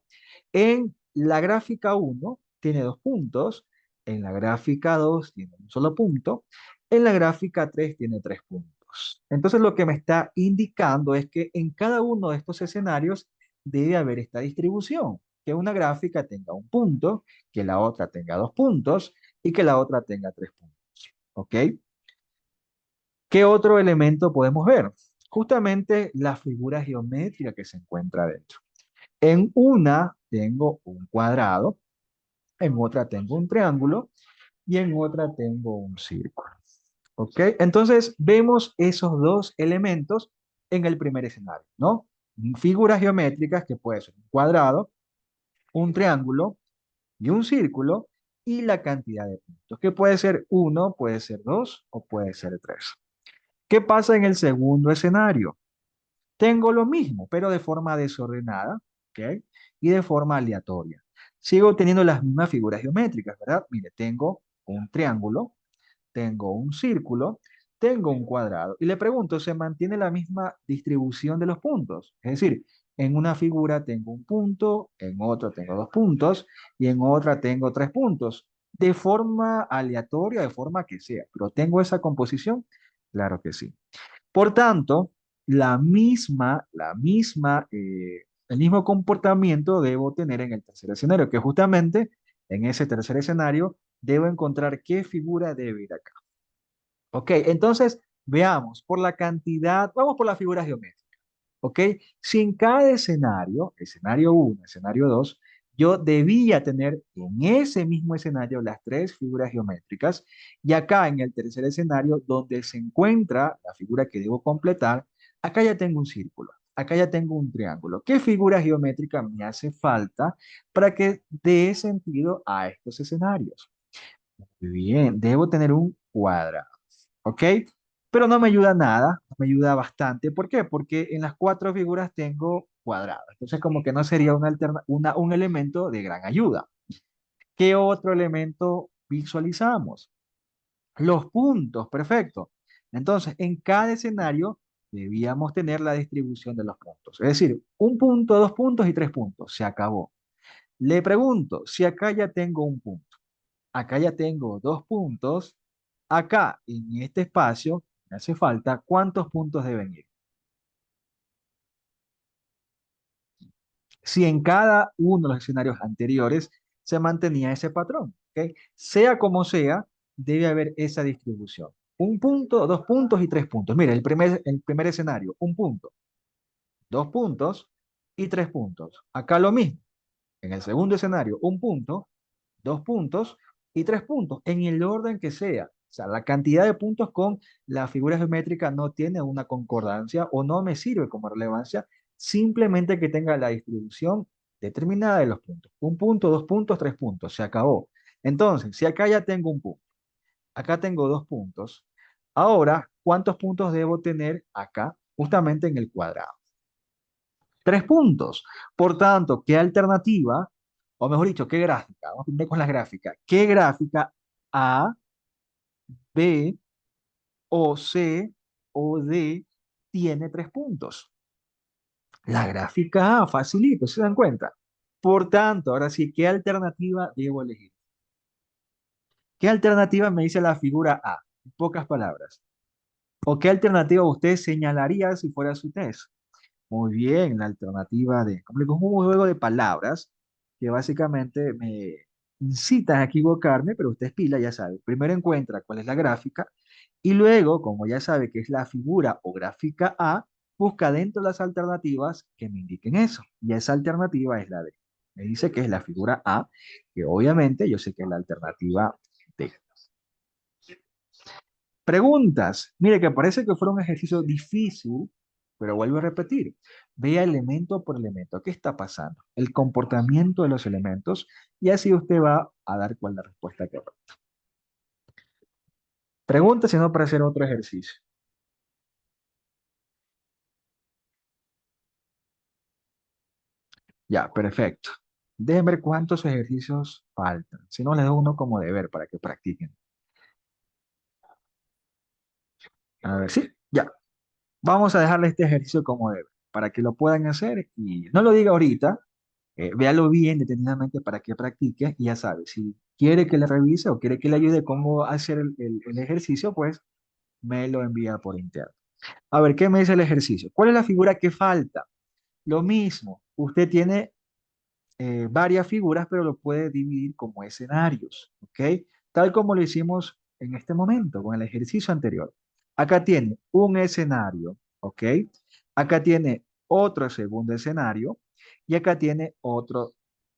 en la gráfica uno tiene dos puntos, en la gráfica 2 tiene un solo punto, en la gráfica 3 tiene tres puntos. Entonces, lo que me está indicando es que en cada uno de estos escenarios debe haber esta distribución, que una gráfica tenga un punto, que la otra tenga dos puntos y que la otra tenga tres puntos. ¿Ok? ¿Qué otro elemento podemos ver? Justamente la figura geométrica que se encuentra dentro. En una tengo un cuadrado, en otra tengo un triángulo y en otra tengo un círculo. ¿Ok? Entonces vemos esos dos elementos en el primer escenario, ¿no? Figuras geométricas que puede ser un cuadrado, un triángulo y un círculo y la cantidad de puntos, que puede ser uno, puede ser dos o puede ser tres. ¿Qué pasa en el segundo escenario? Tengo lo mismo, pero de forma desordenada, ¿ok? Y de forma aleatoria. Sigo teniendo las mismas figuras geométricas, ¿verdad? Mire, tengo un triángulo, tengo un círculo, tengo un cuadrado. Y le pregunto, ¿se mantiene la misma distribución de los puntos? Es decir, en una figura tengo un punto, en otra tengo dos puntos y en otra tengo tres puntos. De forma aleatoria, de forma que sea. ¿Pero tengo esa composición? Claro que sí. Por tanto, el mismo comportamiento debo tener en el tercer escenario, que justamente en ese tercer escenario debo encontrar qué figura debe ir acá. Ok, entonces veamos por la cantidad, vamos por la figura geométrica. Ok, si en cada escenario, escenario uno, escenario 2, yo debía tener en ese mismo escenario las tres figuras geométricas y acá en el tercer escenario donde se encuentra la figura que debo completar, Acá ya tengo un círculo, acá ya tengo un triángulo. ¿Qué figura geométrica me hace falta para que dé sentido a estos escenarios? Muy bien, debo tener un cuadrado, ¿ok? Pero no me ayuda nada, no me ayuda bastante. ¿Por qué? Porque en las cuatro figuras tengo cuadrados. Entonces, como que no sería un elemento de gran ayuda. ¿Qué otro elemento visualizamos? Los puntos, perfecto. Entonces, en cada escenario debíamos tener la distribución de los puntos. Es decir, un punto, dos puntos y tres puntos. Se acabó. Le pregunto, si acá ya tengo un punto, acá ya tengo dos puntos, acá en este espacio me hace falta, ¿cuántos puntos deben ir? Si en cada uno de los escenarios anteriores se mantenía ese patrón, ¿ok? Sea como sea, debe haber esa distribución. Un punto, dos puntos y tres puntos. Mira, el primer escenario, un punto, dos puntos y tres puntos. Acá lo mismo. En el segundo escenario, un punto, dos puntos y tres puntos, en el orden que sea. O sea, la cantidad de puntos con la figura geométrica no tiene una concordancia o no me sirve como relevancia, simplemente que tenga la distribución determinada de los puntos. Un punto, dos puntos, tres puntos, se acabó. Entonces, si acá ya tengo un punto, acá tengo dos puntos, ahora, ¿cuántos puntos debo tener acá? Justamente en el cuadrado. Tres puntos. Por tanto, ¿qué alternativa, o mejor dicho, qué gráfica? Vamos primero con la gráfica. ¿Qué gráfica A, B o C o D tiene tres puntos? La gráfica A, facilito, ¿se dan cuenta? Por tanto, ahora sí, ¿qué alternativa debo elegir? ¿Qué alternativa me dice la figura A? En pocas palabras. ¿O qué alternativa usted señalaría si fuera su test? Muy bien, la alternativa de, como le digo, es un juego de palabras que básicamente me incitan a equivocarme, pero usted es pila, ya sabe. Primero encuentra cuál es la gráfica y luego, como ya sabe que es la figura o gráfica A, busca dentro de las alternativas que me indiquen eso. Y esa alternativa es la D. Me dice que es la figura A, que obviamente yo sé que es la alternativa D. Preguntas. Mire que parece que fue un ejercicio difícil, pero vuelvo a repetir. Vea elemento por elemento. ¿Qué está pasando? El comportamiento de los elementos y así usted va a dar cuál es la respuesta correcta. Pregunta si no para hacer otro ejercicio. Ya, perfecto. Déjenme ver cuántos ejercicios faltan. Si no, les doy uno como deber para que practiquen. A ver, sí, ya. Vamos a dejarle este ejercicio como deber para que lo puedan hacer y no lo diga ahorita. Véalo bien detenidamente para que practique y ya sabe, si quiere que le revise o quiere que le ayude cómo hacer el ejercicio, pues me lo envía por interno. A ver, ¿qué me dice el ejercicio? ¿Cuál es la figura que falta? Lo mismo, usted tiene varias figuras, pero lo puede dividir como escenarios, ¿ok? Tal como lo hicimos en este momento con el ejercicio anterior. Acá tiene un escenario, ¿ok? Acá tiene otro segundo escenario y acá tiene otro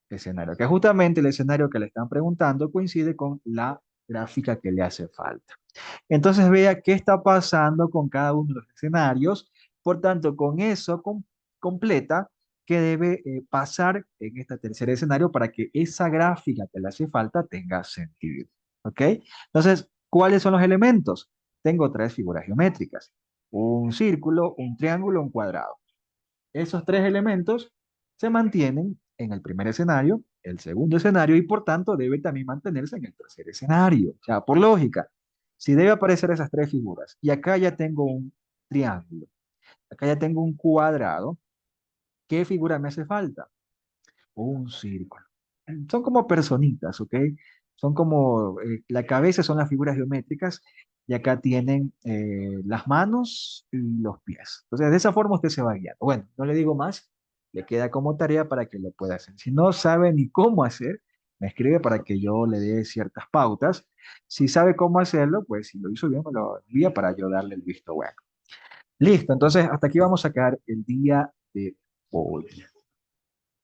escenario, que justamente el escenario que le están preguntando coincide con la gráfica que le hace falta. Entonces vea qué está pasando con cada uno de los escenarios. Por tanto, con eso completa que debe pasar en este tercer escenario para que esa gráfica que le hace falta tenga sentido. ¿Ok? Entonces, ¿cuáles son los elementos? Tengo tres figuras geométricas. Un círculo, un triángulo, un cuadrado. Esos tres elementos se mantienen en el primer escenario, el segundo escenario y por tanto debe también mantenerse en el tercer escenario. O sea, por lógica, si debe aparecer esas tres figuras y acá ya tengo un triángulo, acá ya tengo un cuadrado, ¿qué figura me hace falta? Un círculo. Son como personitas, ¿ok? Son como, la cabeza son las figuras geométricas y acá tienen las manos y los pies. Entonces, de esa forma usted se va guiando. Bueno, no le digo más, le queda como tarea para que lo pueda hacer. Si no sabe ni cómo hacer, me escribe para que yo le dé ciertas pautas. Si sabe cómo hacerlo, pues si lo hizo bien, me lo envía para yo darle el visto bueno. Listo, entonces hasta aquí vamos a quedar el día de hoy.